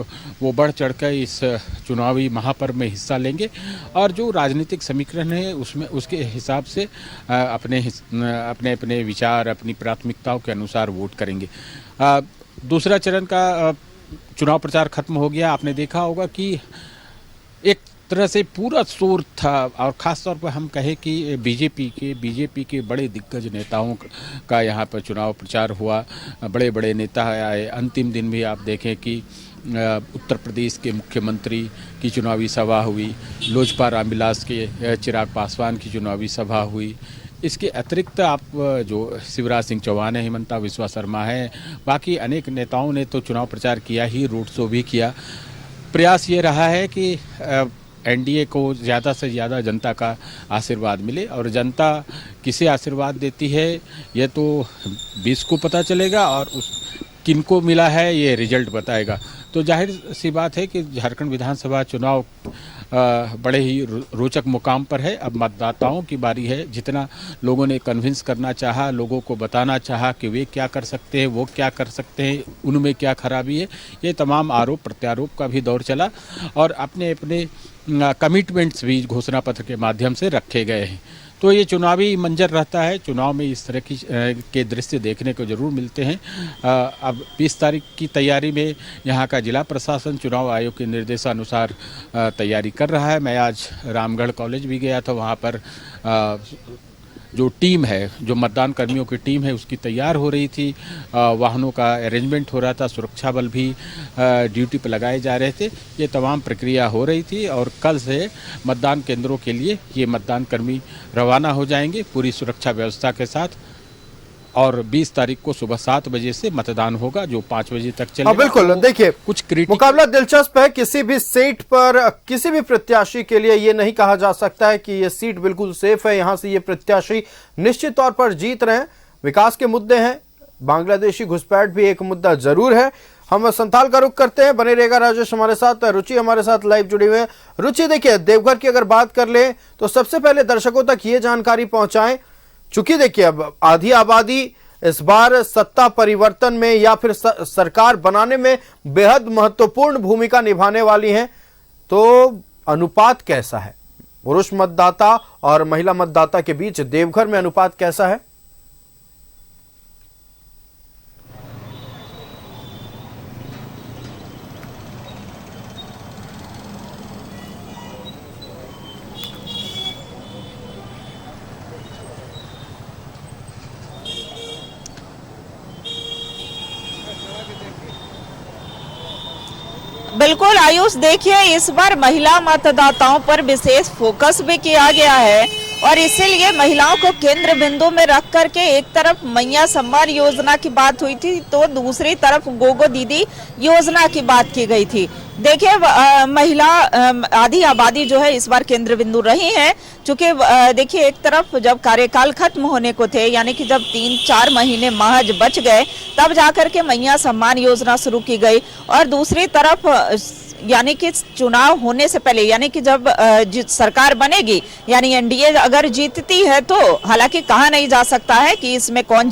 वो बढ़ चढ़कर इस चुनावी महापर्व में हिस्सा लेंगे और जो राजनीतिक समीकरण है उसमें उसके हिसाब से अपने अपने विचार, अपनी प्राथमिकताओं के अनुसार वोट करेंगे। दूसरा चरण का चुनाव प्रचार खत्म हो गया। आपने देखा होगा कि एक तरह से पूरा शोर था। और ख़ास तौर पर हम कहें कि बीजेपी के बड़े दिग्गज नेताओं का यहाँ पर चुनाव प्रचार हुआ, बड़े बड़े नेता आए। अंतिम दिन भी आप देखें कि उत्तर प्रदेश के मुख्यमंत्री की चुनावी सभा हुई, लोजपा रामविलास के चिराग पासवान की चुनावी सभा हुई। इसके अतिरिक्त आप जो शिवराज सिंह चौहान है, हिमंता बिस्वा शर्मा है, बाकी अनेक नेताओं ने तो चुनाव प्रचार किया ही, रोड शो भी किया। प्रयास ये रहा है कि एनडीए को ज़्यादा से ज़्यादा जनता का आशीर्वाद मिले, और जनता किसे आशीर्वाद देती है ये तो 20 को पता चलेगा, और किनको मिला है ये रिजल्ट बताएगा। तो जाहिर सी बात है कि झारखंड विधानसभा चुनाव बड़े ही रोचक मुकाम पर है। अब मतदाताओं की बारी है। जितना लोगों ने कन्विंस करना चाहा, लोगों को बताना चाहा कि वे क्या कर सकते हैं, वो क्या कर सकते हैं, उनमें क्या खराबी है, ये तमाम आरोप प्रत्यारोप का भी दौर चला, और अपने अपने कमिटमेंट्स भी घोषणा पत्र के माध्यम से रखे गए हैं। तो ये चुनावी मंजर रहता है। चुनाव में इस तरह के दृश्य देखने को जरूर मिलते हैं। अब 20 तारीख की तैयारी में यहाँ का जिला प्रशासन चुनाव आयोग के निर्देशानुसार तैयारी कर रहा है। मैं आज रामगढ़ कॉलेज भी गया था, वहाँ पर जो टीम है, जो मतदान कर्मियों की टीम है, उसकी तैयार हो रही थी। वाहनों का अरेंजमेंट हो रहा था, सुरक्षा बल भी ड्यूटी पर लगाए जा रहे थे। ये तमाम प्रक्रिया हो रही थी, और कल से मतदान केंद्रों के लिए ये मतदान कर्मी रवाना हो जाएंगे पूरी सुरक्षा व्यवस्था के साथ। और 20 तारीख को सुबह 7 बजे से मतदान होगा, जो 5 बजे तक चलेगा। बिल्कुल, देखिए कुछ मुकाबला दिलचस्प है। किसी भी सीट पर किसी भी प्रत्याशी के लिए ये नहीं कहा जा सकता है कि ये सीट बिल्कुल सेफ है, यहां से ये प्रत्याशी निश्चित तौर पर जीत रहे हैं। विकास के मुद्दे हैं, बांग्लादेशी घुसपैठ भी एक मुद्दा जरूर है। हम संथाल का रुख करते हैं, बने रहेगा राजेश हमारे साथ। रुचि हमारे साथ लाइव जुड़ी हुई है। रुचि, देखिए देवघर की अगर बात कर ले तो सबसे पहले दर्शकों तक ये जानकारी पहुंचाएं, चूंकि देखिए अब आधी आबादी इस बार सत्ता परिवर्तन में या फिर सरकार बनाने में बेहद महत्वपूर्ण भूमिका निभाने वाली है, तो अनुपात कैसा है पुरुष मतदाता और महिला मतदाता के बीच देवघर में अनुपात कैसा है? बिल्कुल आयुष, देखिए इस बार महिला मतदाताओं पर विशेष फोकस भी किया गया है, और इसीलिए महिलाओं को केंद्र बिंदु में रख करके एक तरफ मैया सम्मान योजना की बात हुई थी, तो दूसरी तरफ गोगो दीदी योजना की बात की गई थी। देखिए महिला आधी आबादी जो है इस बार केंद्र बिंदु रही है, क्योंकि देखिए एक तरफ जब कार्यकाल खत्म होने को थे, यानी कि जब 3-4 महीने महज बच गए, तब जाकर के मैया सम्मान योजना शुरू की गई, और दूसरी तरफ यानी कि चुनाव होने से पहले, यानी कि जब सरकार बनेगी, यानी एनडीए अगर जीतती है, तो हालांकि कहा नहीं जा सकता है कि इसमें कौन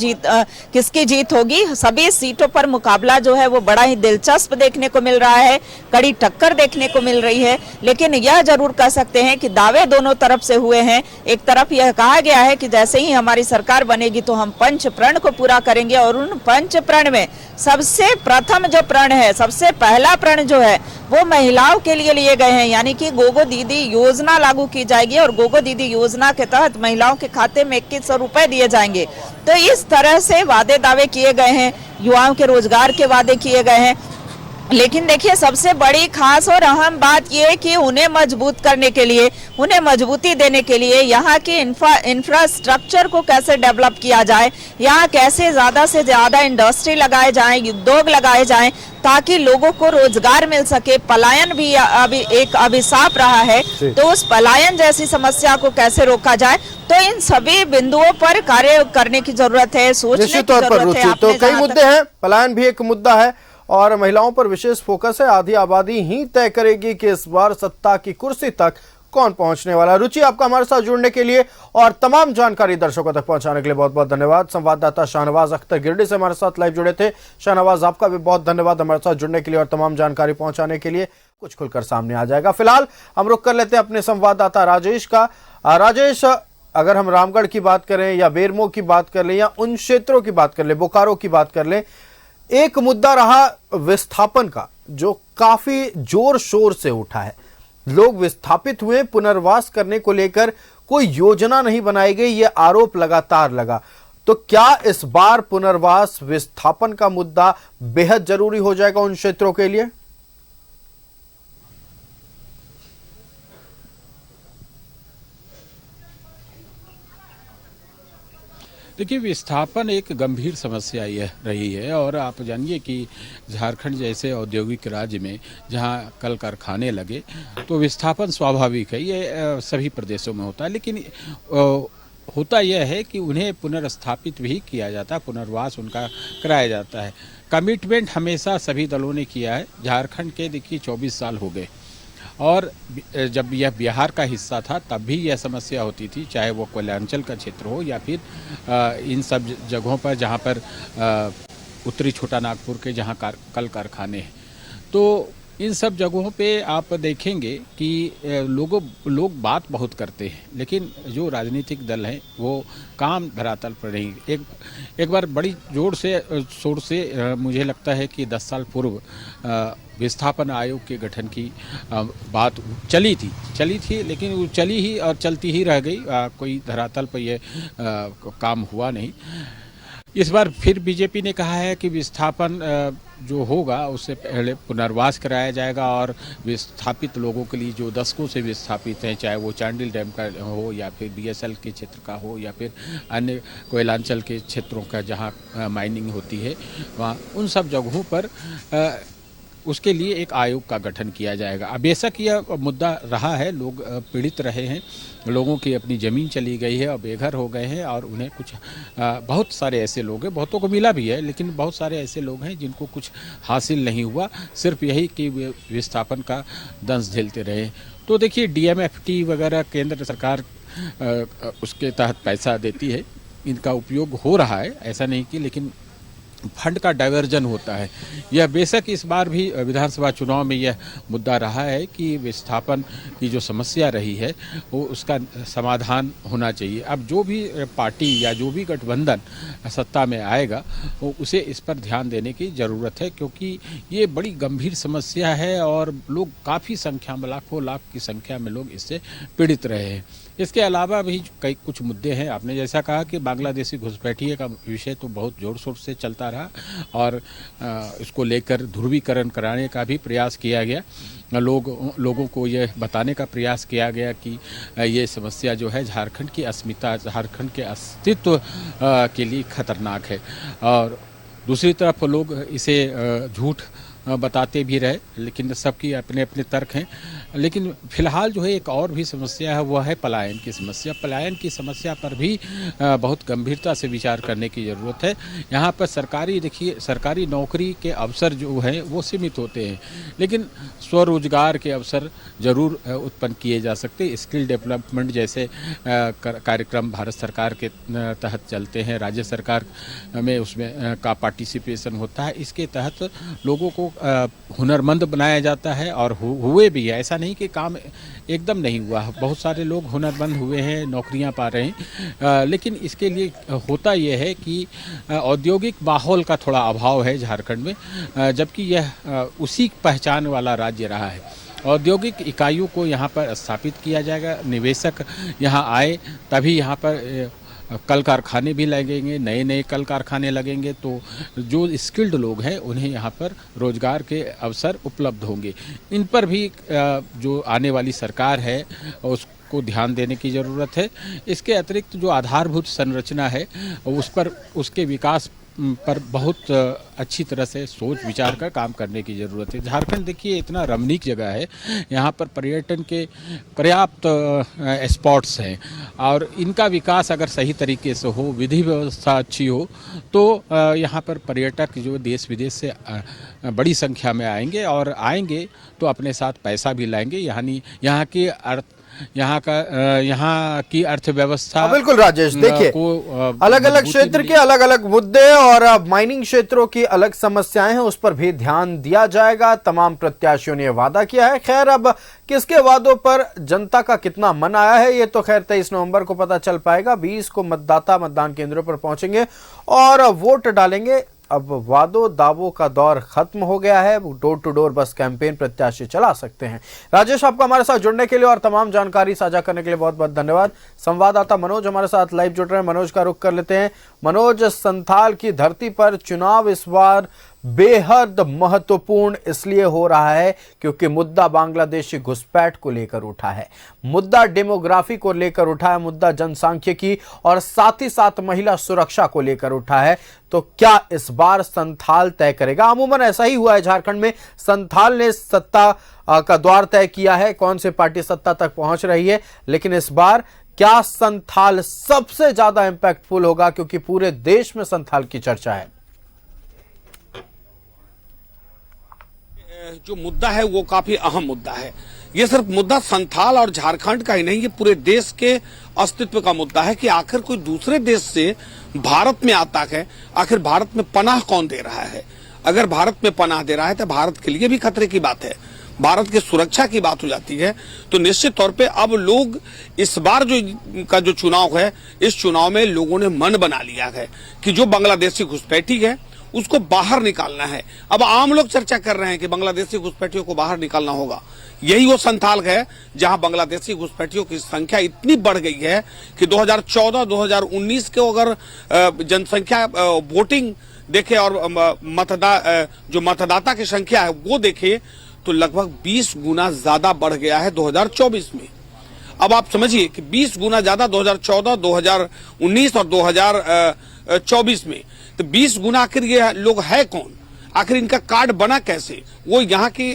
किसकी जीत होगी। सभी सीटों पर मुकाबला जो है वो बड़ा ही दिलचस्प देखने को मिल रहा है, कड़ी टक्कर देखने को मिल रही है। लेकिन यह जरूर कह सकते हैं कि दावे दोनों तरफ से हुए हैं। एक तरफ यह कहा गया है कि जैसे ही हमारी सरकार बनेगी तो हम पंच प्रण को पूरा करेंगे, और उन पंच प्रण में सबसे प्रथम जो प्रण है, सबसे पहला प्रण जो है वो महिलाओं के लिए गए हैं, यानी कि गोगो दीदी योजना लागू की जाएगी, और गोगो दीदी योजना के तहत महिलाओं के खाते में 2100 रुपए दिए जाएंगे। तो इस तरह से वादे दावे किए गए हैं, युवाओं के रोजगार के वादे किए गए हैं। लेकिन देखिए सबसे बड़ी खास और अहम बात यह है कि उन्हें मजबूत करने के लिए, उन्हें मजबूती देने के लिए यहाँ के इंफ्रास्ट्रक्चर को कैसे डेवलप किया जाए, यहाँ कैसे ज्यादा से ज्यादा इंडस्ट्री लगाए जाएं, उद्योग लगाए जाएं, ताकि लोगों को रोजगार मिल सके। पलायन भी अभी एक अभिशाप रहा है, तो उस पलायन जैसी समस्या को कैसे रोका जाए, तो इन सभी बिंदुओं पर कार्य करने की जरूरत है, सोचने की जरूरत है। तो कई मुद्दे हैं, पलायन भी एक मुद्दा है, और महिलाओं पर विशेष फोकस है। आधी आबादी ही तय करेगी कि इस बार सत्ता की कुर्सी तक कौन पहुंचने वाला। रुचि, आपका हमारे साथ जुड़ने के लिए और तमाम जानकारी दर्शकों तक पहुंचाने के लिए बहुत बहुत धन्यवाद। संवाददाता शाहनवाज अख्तर गिरडी से हमारे साथ लाइव जुड़े थे। शाहनवाज, आपका भी बहुत धन्यवाद हमारे साथ जुड़ने के लिए और तमाम जानकारी पहुंचाने के लिए। कुछ खुलकर सामने आ जाएगा। फिलहाल हम रुख कर लेते हैं अपने संवाददाता राजेश का। राजेश, अगर हम रामगढ़ की बात करें या बेरमो की बात कर लें या उन क्षेत्रों की बात कर लें, बोकारो की बात कर लें, एक मुद्दा रहा विस्थापन का, जो काफी जोर शोर से उठा है। लोग विस्थापित हुए, पुनर्वास करने को लेकर कोई योजना नहीं बनाई गई, ये आरोप लगातार लगा। तो क्या इस बार पुनर्वास विस्थापन का मुद्दा बेहद जरूरी हो जाएगा उन क्षेत्रों के लिए? देखिए, विस्थापन एक गंभीर समस्या यह रही है और आप जानिए कि झारखंड जैसे औद्योगिक राज्य में जहां कल कारखाने लगे तो विस्थापन स्वाभाविक है, ये सभी प्रदेशों में होता है। लेकिन होता यह है कि उन्हें पुनर्स्थापित भी किया जाता है, पुनर्वास उनका कराया जाता है। कमिटमेंट हमेशा सभी दलों ने किया है। झारखंड के देखिए 24 साल हो गए और जब यह बिहार का हिस्सा था तब भी यह समस्या होती थी, चाहे वो कोयलांचल का क्षेत्र हो या फिर इन सब जगहों पर जहाँ पर उत्तरी छोटा नागपुर के जहाँ कल कारखाने हैं। तो इन सब जगहों पे आप देखेंगे कि लोग बात बहुत करते हैं, लेकिन जो राजनीतिक दल हैं वो काम धरातल पर नहीं। एक बार बड़ी जोर से शोर से मुझे लगता है कि 10 साल पूर्व विस्थापन आयोग के गठन की बात चली थी, लेकिन वो चली ही और चलती ही रह गई, कोई धरातल पर ये काम हुआ नहीं। इस बार फिर बीजेपी ने कहा है कि विस्थापन जो होगा उससे पहले पुनर्वास कराया जाएगा और विस्थापित लोगों के लिए जो दशकों से विस्थापित हैं, चाहे वो चांडिल डैम का हो या फिर बीएसएल के क्षेत्र का हो या फिर अन्य कोयलांचल के क्षेत्रों का जहां माइनिंग होती है, वहां उन सब जगहों पर उसके लिए एक आयोग का गठन किया जाएगा। अब बेशक यह मुद्दा रहा है, लोग पीड़ित रहे हैं, लोगों की अपनी ज़मीन चली गई है और बेघर हो गए हैं और उन्हें कुछ बहुत सारे ऐसे लोग हैं, बहुतों को मिला भी है, लेकिन बहुत सारे ऐसे लोग हैं जिनको कुछ हासिल नहीं हुआ, सिर्फ यही कि वे विस्थापन का दंश झेलते रहे। तो देखिए, डीएमएफटी वगैरह केंद्र सरकार उसके तहत पैसा देती है, इनका उपयोग हो रहा है, ऐसा नहीं कि, लेकिन फंड का डाइवर्जन होता है। यह बेशक इस बार भी विधानसभा चुनाव में यह मुद्दा रहा है कि विस्थापन की जो समस्या रही है वो उसका समाधान होना चाहिए। अब जो भी पार्टी या जो भी गठबंधन सत्ता में आएगा वो उसे इस पर ध्यान देने की ज़रूरत है, क्योंकि ये बड़ी गंभीर समस्या है और लोग काफ़ी संख्या में, लाखों लाख की संख्या में लोग इससे पीड़ित रहे हैं। इसके अलावा भी कई कुछ मुद्दे हैं। आपने जैसा कहा कि बांग्लादेशी घुसपैठिए का विषय तो बहुत जोर शोर से चलता रहा और इसको लेकर ध्रुवीकरण कराने का भी प्रयास किया गया। लोगों को ये बताने का प्रयास किया गया कि ये समस्या जो है झारखंड की अस्मिता, झारखंड के अस्तित्व के लिए खतरनाक है और दूसरी तरफ लोग इसे झूठ बताते भी रहे, लेकिन सबकी अपने अपने तर्क हैं। लेकिन फिलहाल जो है एक और भी समस्या है, वह है पलायन की समस्या। पलायन की समस्या पर भी बहुत गंभीरता से विचार करने की ज़रूरत है। यहाँ पर सरकारी नौकरी के अवसर जो हैं वो सीमित होते हैं, लेकिन स्वरोजगार के अवसर ज़रूर उत्पन्न किए जा सकते। स्किल डेवलपमेंट जैसे कार्यक्रम भारत सरकार के तहत चलते हैं, राज्य सरकार में उसमें का पार्टिसिपेशन होता है। इसके तहत लोगों को हुनरमंद बनाया जाता है और हुए भी है, ऐसा नहीं कि काम एकदम नहीं हुआ। बहुत सारे लोग हुनरमंद हुए हैं, नौकरियां पा रहे हैं, लेकिन इसके लिए होता यह है कि औद्योगिक माहौल का थोड़ा अभाव है झारखंड में, जबकि यह उसी पहचान वाला राज्य रहा है। औद्योगिक इकाइयों को यहाँ पर स्थापित किया जाएगा, निवेशक यहाँ आए तभी यहाँ पर कल कारखाने भी लगेंगे, नए नए कल कारखाने लगेंगे, तो जो स्किल्ड लोग हैं उन्हें यहाँ पर रोजगार के अवसर उपलब्ध होंगे। इन पर भी जो आने वाली सरकार है उसको ध्यान देने की ज़रूरत है। इसके अतिरिक्त जो आधारभूत संरचना है उस पर, उसके विकास पर बहुत अच्छी तरह से सोच विचार कर काम करने की ज़रूरत है। झारखंड देखिए इतना रमणीक जगह है, यहाँ पर पर्यटन के पर्याप्त स्पॉट्स हैं और इनका विकास अगर सही तरीके से हो, विधि व्यवस्था अच्छी हो, तो यहाँ पर पर्यटक जो देश विदेश से बड़ी संख्या में आएंगे और आएंगे तो अपने साथ पैसा भी लाएंगे। यहाँ की अर्थव्यवस्था। बिल्कुल राजेश, देखिए अलग अलग क्षेत्र के अलग अलग मुद्दे और माइनिंग क्षेत्रों की अलग समस्याएं हैं, उस पर भी ध्यान दिया जाएगा। तमाम प्रत्याशियों ने वादा किया है। खैर, अब किसके वादों पर जनता का कितना मन आया है ये तो खैर 23 नवंबर को पता चल पाएगा। 20 को मतदाता मतदान केंद्रों पर पहुंचेंगे और वोट डालेंगे। अब वादों दावों का दौर खत्म हो गया है। डोर टू डोर बस कैंपेन प्रत्याशी चला सकते हैं। राजेश, आपका हमारे साथ जुड़ने के लिए और तमाम जानकारी साझा करने के लिए बहुत बहुत धन्यवाद। संवाददाता मनोज हमारे साथ लाइव जुड़ रहे हैं। मनोज का रुख कर लेते हैं। मनोज, संथाल की धरती पर चुनाव इस बार बेहद महत्वपूर्ण इसलिए हो रहा है क्योंकि मुद्दा बांग्लादेशी घुसपैठ को लेकर उठा है, मुद्दा डेमोग्राफी को लेकर उठा है, मुद्दा जनसांख्यिकी और साथ ही साथ महिला सुरक्षा को लेकर उठा है। तो क्या इस बार संथाल तय करेगा? अमूमन ऐसा ही हुआ है झारखंड में, संथाल ने सत्ता का द्वार तय किया है, कौन सी पार्टी सत्ता तक पहुंच रही है। लेकिन इस बार क्या संथाल सबसे ज्यादा इंपैक्टफुल होगा क्योंकि पूरे देश में संथाल की चर्चा है? जो मुद्दा है वो काफी अहम मुद्दा है। ये सिर्फ मुद्दा संथाल और झारखंड का ही नहीं, ये पूरे देश के अस्तित्व का मुद्दा है कि आखिर कोई दूसरे देश से भारत में आता है, आखिर भारत में पनाह कौन दे रहा है। अगर भारत में पनाह दे रहा है तो भारत के लिए भी खतरे की बात है, भारत की सुरक्षा की बात हो जाती है। तो निश्चित तौर पे अब लोग इस बार जो चुनाव है, इस चुनाव में लोगों ने मन बना लिया है कि जो बांग्लादेशी घुसपैठी है उसको बाहर निकालना है। अब आम लोग चर्चा कर रहे हैं कि बांग्लादेशी घुसपैठियों को बाहर निकालना होगा। यही वो संथाल है जहां बांग्लादेशी घुसपैठियों की संख्या इतनी बढ़ गई है कि 2014-2019 के अगर जनसंख्या वोटिंग देखे और जो मतदाता की संख्या है वो देखे तो लगभग 20 गुना ज्यादा बढ़ गया है 2024 में। अब आप समझिए कि 20 गुना ज्यादा 2014, 2019 और 2024 में, तो 20 गुना आखिर ये लोग है कौन, आखिर इनका कार्ड बना कैसे, वो यहाँ की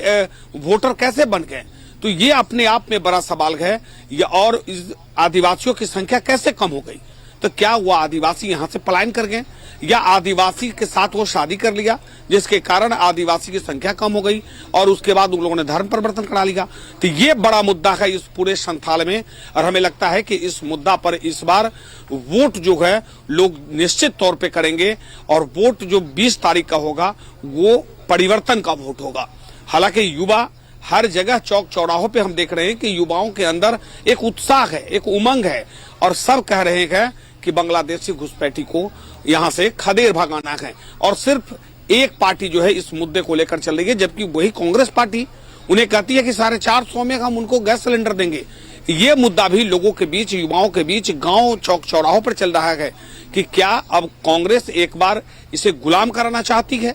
वोटर कैसे बन गए। तो ये अपने आप में बड़ा सवाल है। और इस आदिवासियों की संख्या कैसे कम हो गई, तो क्या वो आदिवासी यहाँ से पलायन कर गए या आदिवासी के साथ वो शादी कर लिया जिसके कारण आदिवासी की संख्या कम हो गई और उसके बाद उन लोगों ने धर्म परिवर्तन करा लिया। तो ये बड़ा मुद्दा है इस पूरे संथाल में। और हमें लगता है कि इस मुद्दा पर इस बार वोट जो है लोग निश्चित तौर पे करेंगे और वोट जो 20 तारीख का होगा वो परिवर्तन का वोट होगा। हालांकि युवा हर जगह चौक चौराहों पे हम देख रहे हैं कि युवाओं के अंदर एक उत्साह है, एक उमंग है और सब कह रहे हैं कि बांग्लादेशी घुसपैठी को यहां से खदेड़ भगाना है। और सिर्फ एक पार्टी जो है इस मुद्दे को लेकर चल रही है, जबकि वही कांग्रेस पार्टी उन्हें कहती है कि 450 में हम उनको गैस सिलेंडर देंगे। ये मुद्दा भी लोगों के बीच, युवाओं के बीच, गांव चौक चौराहों पर चल रहा है कि क्या अब कांग्रेस एक बार इसे गुलाम कराना चाहती है,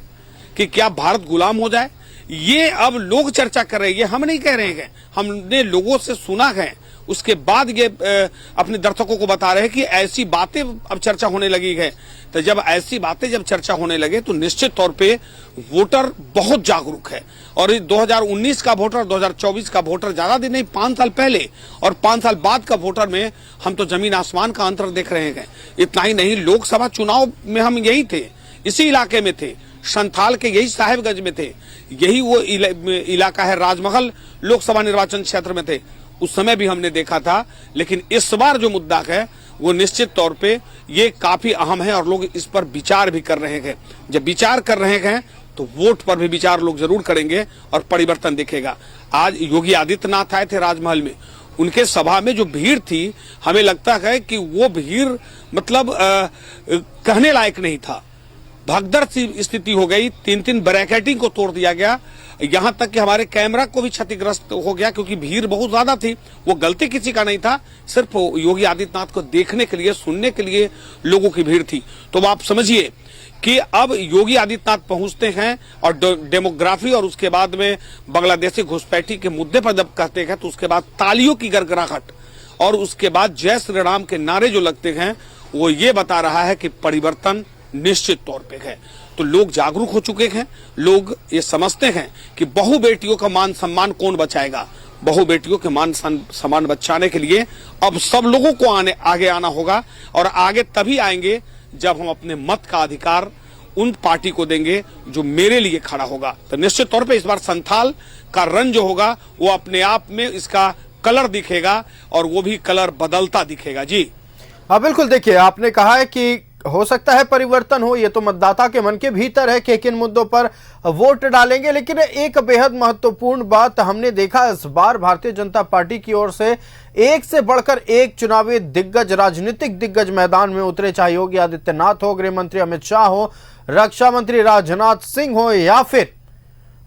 कि क्या भारत गुलाम हो जाए। ये अब लोग चर्चा कर रहे हैं, हम नहीं कह रहे हैं, हमने लोगों से सुना है। उसके बाद ये अपने दर्शकों को बता रहे हैं कि ऐसी बातें अब चर्चा होने लगी है। तो जब ऐसी बातें जब चर्चा होने लगे तो निश्चित तौर पे वोटर बहुत जागरूक है। और 2019 का वोटर, 2024 का वोटर ज्यादा दिन नहीं, 5 साल पहले और 5 साल बाद का वोटर में हम तो जमीन आसमान का अंतर देख रहे हैं। इतना ही नहीं, लोकसभा चुनाव में हम यही थे, इसी इलाके में थे, संथाल के यही साहेबगंज में थे, यही वो इलाका है, राजमहल लोकसभा निर्वाचन क्षेत्र में थे, उस समय भी हमने देखा था। लेकिन इस बार जो मुद्दा है वो निश्चित तौर पे ये काफी अहम है और लोग इस पर विचार भी कर रहे हैं। जब विचार कर रहे हैं तो वोट पर भी विचार लोग जरूर करेंगे और परिवर्तन दिखेगा। आज योगी आदित्यनाथ आए थे राजमहल में, उनके सभा में जो भीड़ थी, हमें लगता है कि वो भीड़ मतलब कहने लायक नहीं था। भगदड़ सी स्थिति हो गई, 3-3 बैरिकेडिंग को तोड़ दिया गया, यहां तक कि हमारे कैमरा को भी क्षतिग्रस्त हो गया क्योंकि भीड़ बहुत ज्यादा थी। वो गलती किसी का नहीं था, सिर्फ योगी आदित्यनाथ को देखने के लिए, सुनने के लिए लोगों की भीड़ थी। तो आप समझिए कि अब योगी आदित्यनाथ पहुंचते हैं और डेमोग्राफी और उसके बाद में बांग्लादेशी घुसपैठी के मुद्दे पर जब कहते हैं तो उसके बाद तालियों की गड़गड़ाहट और उसके बाद जय श्री राम के नारे जो लगते हैं वो ये बता रहा है कि परिवर्तन निश्चित तौर पे है। तो लोग जागरूक हो चुके हैं, लोग ये समझते हैं कि बहु बेटियों का मान सम्मान कौन बचाएगा। बहु बेटियों के मान सम्मान बचाने के लिए अब सब लोगों को आगे आना होगा और आगे तभी आएंगे जब हम अपने मत का अधिकार उन पार्टी को देंगे जो मेरे लिए खड़ा होगा। तो निश्चित तौर पे इस बार संथाल का रंग जो होगा वो अपने आप में इसका कलर दिखेगा और वो भी कलर बदलता दिखेगा। जी हाँ बिल्कुल, देखिए आपने कहा है कि हो सकता है परिवर्तन हो, ये तो मतदाता के मन के भीतर है कि किन मुद्दों पर वोट डालेंगे। लेकिन एक बेहद महत्वपूर्ण बात हमने देखा इस बार भारतीय जनता पार्टी की ओर से एक से बढ़कर एक चुनावी दिग्गज, राजनीतिक दिग्गज मैदान में उतरे, चाहे योगी आदित्यनाथ हो, गृह मंत्री अमित शाह हो, रक्षा मंत्री राजनाथ सिंह हो या फिर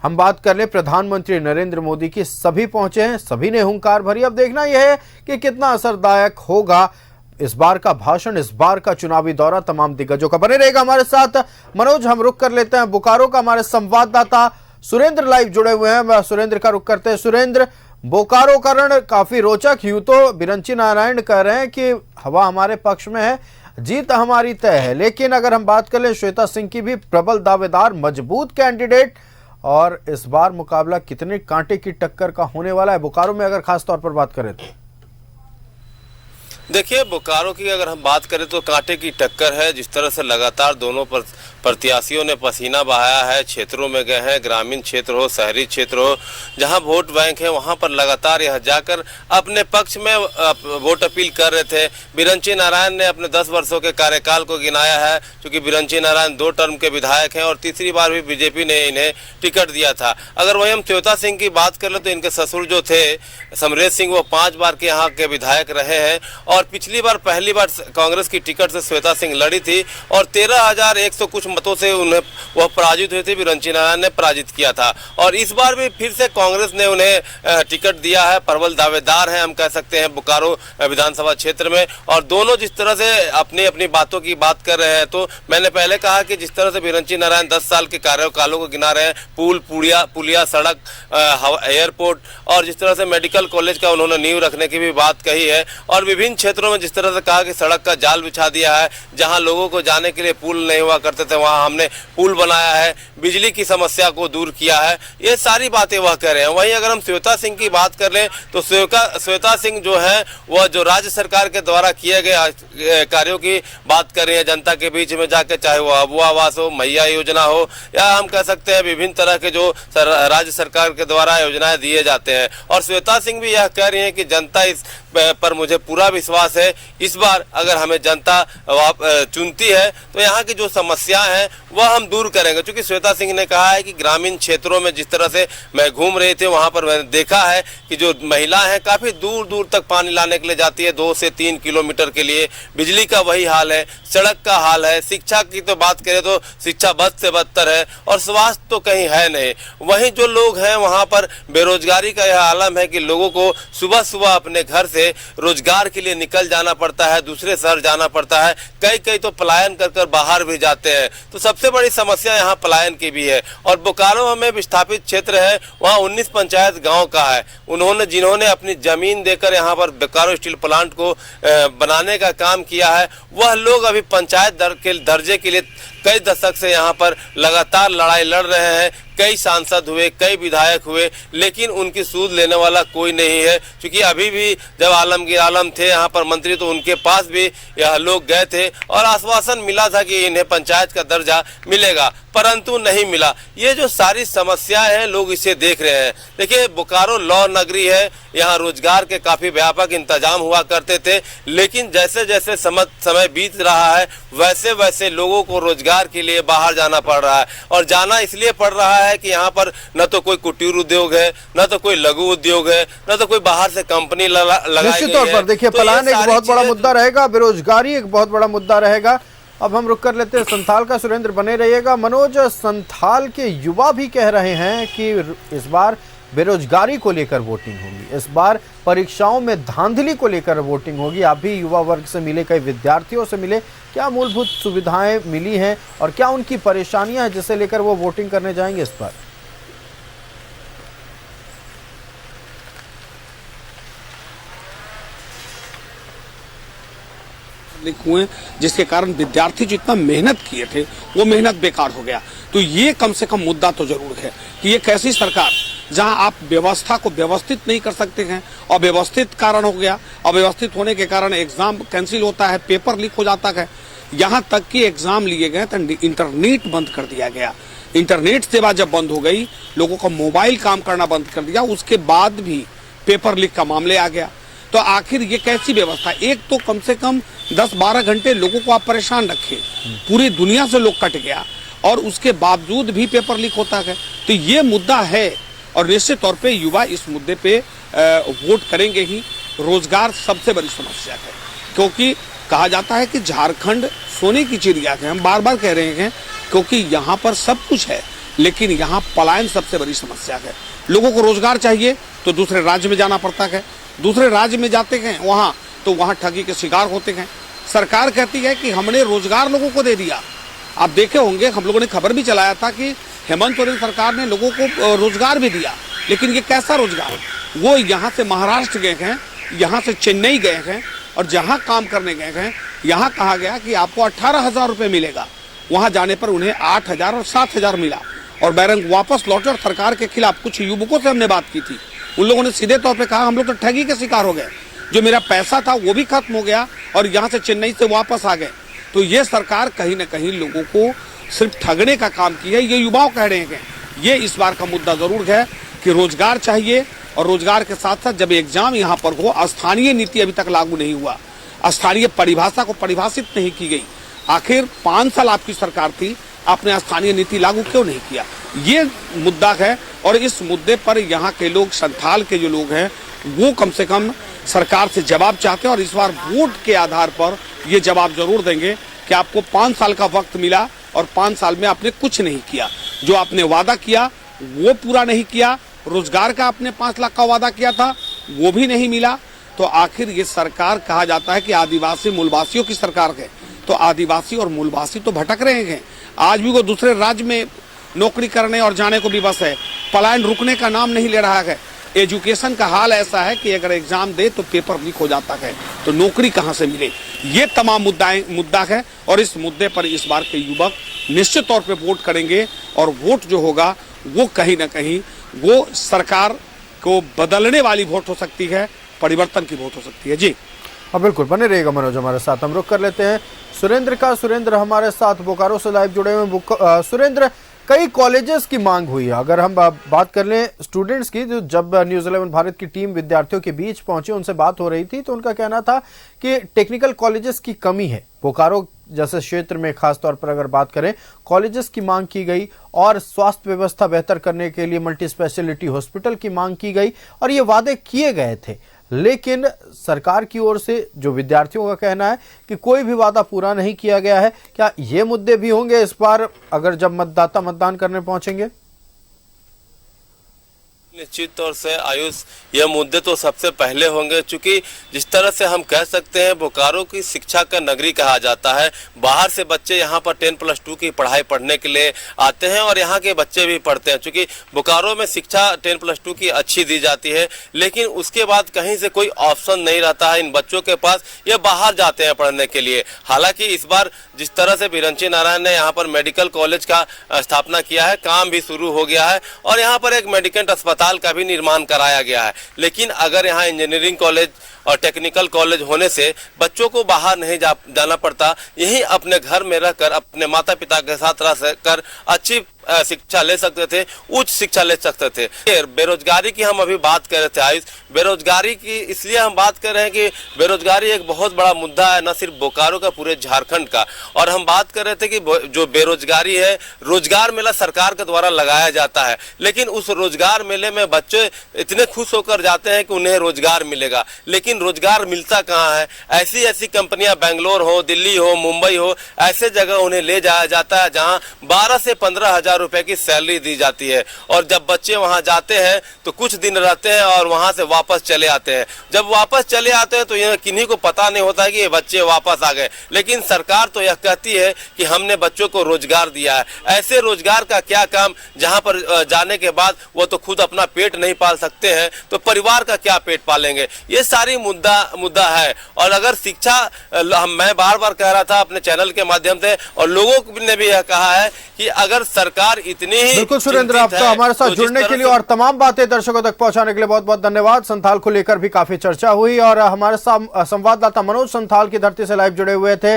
हम बात कर ले प्रधानमंत्री नरेंद्र मोदी की, सभी पहुंचे हैं, सभी ने हुंकार भरी। अब देखना यह है कि कितना असरदायक होगा इस बार का भाषण, इस बार का चुनावी दौरा तमाम दिग्गजों का। बने रहेगा हमारे साथ मनोज। हम रुक कर लेते हैं बोकारो का, हमारे संवाददाता सुरेंद्र लाइव जुड़े हुए हैं, सुरेंद्र का रुक करते हैं। सुरेंद्र, बोकारो का रण काफी रोचक, यूं तो बिरंची नारायण कह रहे हैं कि हवा हमारे पक्ष में है, जीत हमारी तय है, लेकिन अगर हम बात करें श्वेता सिंह की भी प्रबल दावेदार, मजबूत कैंडिडेट, और इस बार मुकाबला कितने कांटे की टक्कर का होने वाला है बोकारो में, अगर खास तौर पर बात करें तो? देखिए, बोकारो की अगर हम बात करें तो कांटे की टक्कर है। जिस तरह से लगातार दोनों प्रत्याशियों ने पसीना बहाया है, क्षेत्रों में गए हैं, ग्रामीण क्षेत्र हो, शहरी क्षेत्र हो, जहां वोट बैंक है वहां पर लगातार यह जाकर अपने पक्ष में वोट अपील कर रहे थे। बिरंची नारायण ने अपने 10 वर्षों के कार्यकाल को गिनाया है, क्योंकि बिरंची नारायण 2 टर्म के विधायक हैं और तीसरी बार भी बीजेपी ने इन्हें टिकट दिया था। अगर वही हम श्वेता सिंह की बात कर ले तो इनके ससुर जो थे समरेश सिंह, वो 5 बार के यहाँ के विधायक रहे हैं और पिछली बार पहली बार कांग्रेस की टिकट से श्वेता सिंह लड़ी थी और 13,100 कुछ मतों से उन्हें वह पराजित हुई थी। बिरंची नारायण ने पराजित किया था और इस बार भी फिर से कांग्रेस ने उन्हें टिकट दिया है। प्रबल दावेदार हैं हम कह सकते हैं बोकारो विधानसभा क्षेत्र में, और दोनों जिस तरह से अपनी अपनी बातों की बात कर रहे हैं, तो मैंने पहले कहा कि जिस तरह से बिरंची नारायण 10 साल के कार्यकालों को गिना रहे हैं, पुलिया, सड़क, एयरपोर्ट और जिस तरह से मेडिकल कॉलेज का उन्होंने नींव रखने की भी बात कही है, और विभिन्न क्षेत्रों में जिस तरह से कहा कि सड़क का जाल बिछा दिया है, जहां लोगों को जाने के लिए पुल नहीं हुआ करते थे वहां हमने पुल बनाया है, बिजली की समस्या को दूर किया है, ये सारी बातें वह कर रहे हैं। वहीं अगर हम श्वेता सिंह की बात कर लें तो श्वेता सिंह जो है वह जो राज्य सरकार के द्वारा किए गए कार्यों की बात कर रही है जनता के बीच में जाकर, चाहे वो अबुआ आवास हो, मैया योजना हो, या हम कह सकते हैं विभिन्न तरह के जो राज्य सरकार के द्वारा योजनाएं दिए जाते हैं। और श्वेता सिंह भी यह कह रही है कि जनता इस पर मुझे पूरा विश्वास है, इस बार अगर हमें जनता चुनती है तो यहाँ की जो समस्या है वह हम दूर करेंगे। क्योंकि श्वेता सिंह ने कहा है कि ग्रामीण क्षेत्रों में जिस तरह से मैं घूम रही थी वहां पर मैंने देखा है कि जो महिला है काफी दूर दूर तक पानी लाने के लिए जाती है, 2 से 3 किलोमीटर के लिए। बिजली का वही हाल है, सड़क का हाल है, शिक्षा की तो बात करें तो शिक्षा बद से बदतर है और स्वास्थ्य तो कहीं है नहीं। वहीं जो लोग हैं वहां पर बेरोजगारी का यह आलम है कि लोगों को सुबह सुबह अपने घर से रोजगार के लिए निकल जाना पड़ता है, दूसरे शहर जाना पड़ता है, कई तो पलायन कर बाहर भी जाते हैं। तो सबसे बड़ी समस्या यहाँ पलायन की भी है। और बोकारो में विस्थापित क्षेत्र है, वहाँ 19 पंचायत गांव का है। जिन्होंने अपनी जमीन देकर यहाँ पर बोकारो स्टील प्लांट को बनाने का काम किया है, वह लोग अभी पंचायत दर्जे के लिए कई दशक से यहाँ पर लगातार लड़ाई लड़ रहे हैं। कई सांसद हुए, कई विधायक हुए, लेकिन उनकी सूद लेने वाला कोई नहीं है। क्योंकि अभी भी जब आलमगीर आलम थे यहाँ पर मंत्री, तो उनके पास भी यह लोग गए थे और आश्वासन मिला था कि इन्हें पंचायत का दर्जा मिलेगा, परंतु नहीं मिला। ये जो सारी समस्याएं हैं लोग इसे देख रहे हैं। देखिए, बोकारो लॉ नगरी है, यहाँ रोजगार के काफी व्यापक इंतजाम हुआ करते थे, लेकिन जैसे जैसे समय बीत रहा है वैसे वैसे लोगों को रोजगार के लिए बाहर जाना पड़ रहा है। और जाना इसलिए पड़ रहा है कि यहाँ पर न तो कोई कुटीर उद्योग है, न तो कोई लघु उद्योग है, न तो कोई बाहर से कंपनी लगाई। निश्चित तौर पर देखिए, पलायन एक बहुत बड़ा मुद्दा रहेगा, बेरोजगारी एक बहुत बड़ा मुद्दा रहेगा। अब हम रुक कर लेते हैं संथाल का। सुरेंद्र बने रहिएगा। मनोज, संथाल के युवा भी कह रहे हैं कि इस बार बेरोजगारी को लेकर वोटिंग होगी, इस बार परीक्षाओं में धांधली को लेकर वोटिंग होगी। आप भी युवा वर्ग से मिले, कई विद्यार्थियों से मिले, क्या मूलभूत सुविधाएं मिली हैं और क्या उनकी परेशानियां हैं जिसे लेकर वो वोटिंग करने जाएंगे इस बार? हुए जिसके कारण विद्यार्थी जो इतना मेहनत किए थे वो मेहनत बेकार हो गया। तो ये कम से कम मुद्दा तो जरूर है कि एक ऐसी सरकार जहां आप व्यवस्था को व्यवस्थित नहीं कर सकते हैं, अव्यवस्थित कारण हो गया। अव्यवस्थित होने के कारण एग्जाम कैंसिल होता है, पेपर लीक हो जाता है, यहाँ तक कि एग्जाम लिए गए तो इंटरनेट बंद कर दिया गया। इंटरनेट सेवा जब बंद हो गई, लोगों का मोबाइल काम करना बंद कर दिया, उसके बाद भी पेपर लीक का मामले आ गया। तो आखिर ये कैसी व्यवस्था? एक तो कम से कम 10-12 घंटे लोगों को आप परेशान रखे, पूरी दुनिया से लोग कट गया और उसके बावजूद भी पेपर लीक होता है। तो ये मुद्दा है और निश्चित तौर पे युवा इस मुद्दे पे वोट करेंगे ही। रोजगार सबसे बड़ी समस्या है, क्योंकि कहा जाता है कि झारखंड सोने की चिड़िया है। हम बार बार कह रहे हैं क्योंकि यहाँ पर सब कुछ है, लेकिन यहाँ पलायन सबसे बड़ी समस्या है। लोगों को रोजगार चाहिए तो दूसरे राज्य में जाना पड़ता है, दूसरे राज्य में जाते हैं वहाँ तो वहाँ ठगी के शिकार होते हैं। सरकार कहती है कि हमने रोजगार लोगों को दे दिया। आप देखे होंगे, हम लोगों ने खबर भी चलाया था कि हेमंत सोरेन सरकार ने लोगों को रोजगार भी दिया, लेकिन ये कैसा रोजगार? वो यहाँ से महाराष्ट्र गए हैं, यहाँ से चेन्नई गए हैं और जहाँ काम करने गए हैं यहाँ कहा गया कि आपको 18,000 रुपये मिलेगा। वहाँ जाने पर उन्हें 8,000 और 7,000 मिला और बैरंग वापस लौटे। और सरकार के खिलाफ कुछ युवकों से हमने बात की थी, उन लोगों ने सीधे तौर पे कहा हम लोग तो ठगी के शिकार हो गए, जो मेरा पैसा था वो भी खत्म हो गया और यहाँ से चेन्नई से वापस आ गए। तो ये सरकार कहीं ना कहीं लोगों को सिर्फ ठगने का काम की है, ये युवाओं कह रहे हैं। ये इस बार का मुद्दा जरूर है कि रोजगार चाहिए और रोजगार के साथ साथ जब एग्जाम यहाँ पर हो, स्थानीय नीति अभी तक लागू नहीं हुआ, स्थानीय परिभाषा को परिभाषित नहीं की गई। आखिर 5 साल आपकी सरकार थी, आपने स्थानीय नीति लागू क्यों नहीं किया? ये मुद्दा है और इस मुद्दे पर यहाँ के लोग, संथाल के जो लोग हैं वो कम से कम सरकार से जवाब चाहते हैं और इस बार वोट के आधार पर ये जवाब जरूर देंगे कि आपको 5 साल का वक्त मिला और 5 साल में आपने कुछ नहीं किया। जो आपने वादा किया वो पूरा नहीं किया, रोजगार का आपने 5 लाख का वादा किया था वो भी नहीं मिला। तो आखिर ये सरकार, कहा जाता है कि आदिवासी मूलवासियों की सरकार है, तो आदिवासी और मूलवासी तो भटक रहे हैं। आज भी वो दूसरे राज्य में नौकरी करने और जाने को भी बस है, पलायन रुकने का नाम नहीं ले रहा है। एजुकेशन का हाल ऐसा है कि अगर एग्जाम दे तो पेपर लीक हो जाता है, तो नौकरी कहां से मिले? ये तमाम मुद्दा है और इस मुद्दे पर इस बार के युवक निश्चित तौर पे वोट करेंगे और वोट जो होगा वो कहीं ना कहीं वो सरकार को बदलने वाली वोट हो सकती है, परिवर्तन की वोट हो सकती है। जी हाँ बिल्कुल, बने रहेगा मनोज हमारे साथ। हम रुक कर लेते हैं सुरेंद्र का। सुरेंद्र हमारे साथ बोकारो से लाइव जुड़े हुए। सुरेंद्र, कई कॉलेजेस की मांग हुई है। अगर हम बात कर लें स्टूडेंट्स की, जो जब न्यूज़ 11 भारत की टीम विद्यार्थियों के बीच पहुंची, उनसे बात हो रही थी तो उनका कहना था कि टेक्निकल कॉलेजेस की कमी है। बोकारो जैसे क्षेत्र में खासतौर पर अगर बात करें, कॉलेजेस की मांग की गई और स्वास्थ्य व्यवस्था बेहतर करने के लिए मल्टी स्पेशलिटी हॉस्पिटल की मांग की गई और ये वादे किए गए थे, लेकिन सरकार की ओर से जो विद्यार्थियों का कहना है कि कोई भी वादा पूरा नहीं किया गया है। क्या ये मुद्दे भी होंगे इस बार अगर जब मतदाता मतदान करने पहुंचेंगे? निश्चित तौर से आयुष, यह मुद्दे तो सबसे पहले होंगे, क्योंकि जिस तरह से हम कह सकते हैं बोकारो की शिक्षा का नगरी कहा जाता है। बाहर से बच्चे यहाँ पर 10+2 की पढ़ाई पढ़ने के लिए आते हैं और यहाँ के बच्चे भी पढ़ते हैं, क्योंकि बोकारो में शिक्षा 10+2 की अच्छी दी जाती है, लेकिन उसके बाद कहीं से कोई ऑप्शन नहीं रहता है इन बच्चों के पास, ये बाहर जाते हैं पढ़ने के लिए। हालांकि इस बार जिस तरह से बिरंची नारायण ने यहाँ पर मेडिकल कॉलेज का स्थापना किया है, काम भी शुरू हो गया है और यहाँ पर एक मेडिकल अस्पताल का भी निर्माण कराया गया है। लेकिन अगर यहाँ इंजीनियरिंग कॉलेज और टेक्निकल कॉलेज होने से बच्चों को बाहर नहीं जाना पड़ता, यहीं अपने घर में रहकर अपने माता पिता के साथ रहकर अच्छी शिक्षा ले सकते थे, उच्च शिक्षा ले सकते थे। बेरोजगारी की हम अभी बात कर रहे थे आयुष, बेरोजगारी की इसलिए हम बात कर रहे हैं कि बेरोजगारी एक बहुत बड़ा मुद्दा है, न सिर्फ बोकारो का, पूरे झारखंड का। और हम बात कर रहे थे कि जो बेरोजगारी है, रोजगार मेला सरकार के द्वारा लगाया जाता है, लेकिन उस रोजगार मेले में बच्चे इतने खुश होकर जाते हैं कि उन्हें रोजगार मिलेगा, लेकिन रोजगार मिलता कहाँ है? ऐसी ऐसी कंपनियां बेंगलोर हो, दिल्ली हो, मुंबई हो, ऐसे जगह उन्हें ले जाया जाता है जहां 12 से 15,000 रुपए की सैलरी दी जाती है। और जब बच्चे वहां जाते हैं तो कुछ दिन रहते हैं और वहां से वापस चले आते हैं। जब वापस चले आते हैं तो यह किन्हीं को पता नहीं होता है कि ये बच्चे वापस आ गए, लेकिन सरकार तो यह कहती है कि हमने बच्चों को रोजगार दिया है। ऐसे रोजगार का क्या काम, जहां पर जाने के बाद वो तो खुद अपना पेट नहीं पाल सकते हैं, तो परिवार का क्या पेट पालेंगे? ये सारी मुद्दा है। और अगर शिक्षा, मैं बार बार कह रहा था अपने चैनल के माध्यम से और लोगों ने भी यह कहा है कि अगर सरकार इतनी ही, बिल्कुल सुरेंद्र, आपका हमारे साथ जुड़ने के लिए और तमाम बातें दर्शकों तक पहुंचाने के लिए बहुत बहुत धन्यवाद। संथाल को लेकर भी काफी चर्चा हुई और हमारे साथ संवाददाता मनोज संथाल की धरती से लाइव जुड़े हुए थे।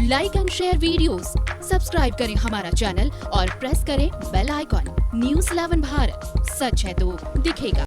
Like and share videos, subscribe करें हमारा चैनल और प्रेस करें बेल आइकॉन। न्यूज़ 11 भारत, सच है तो दिखेगा।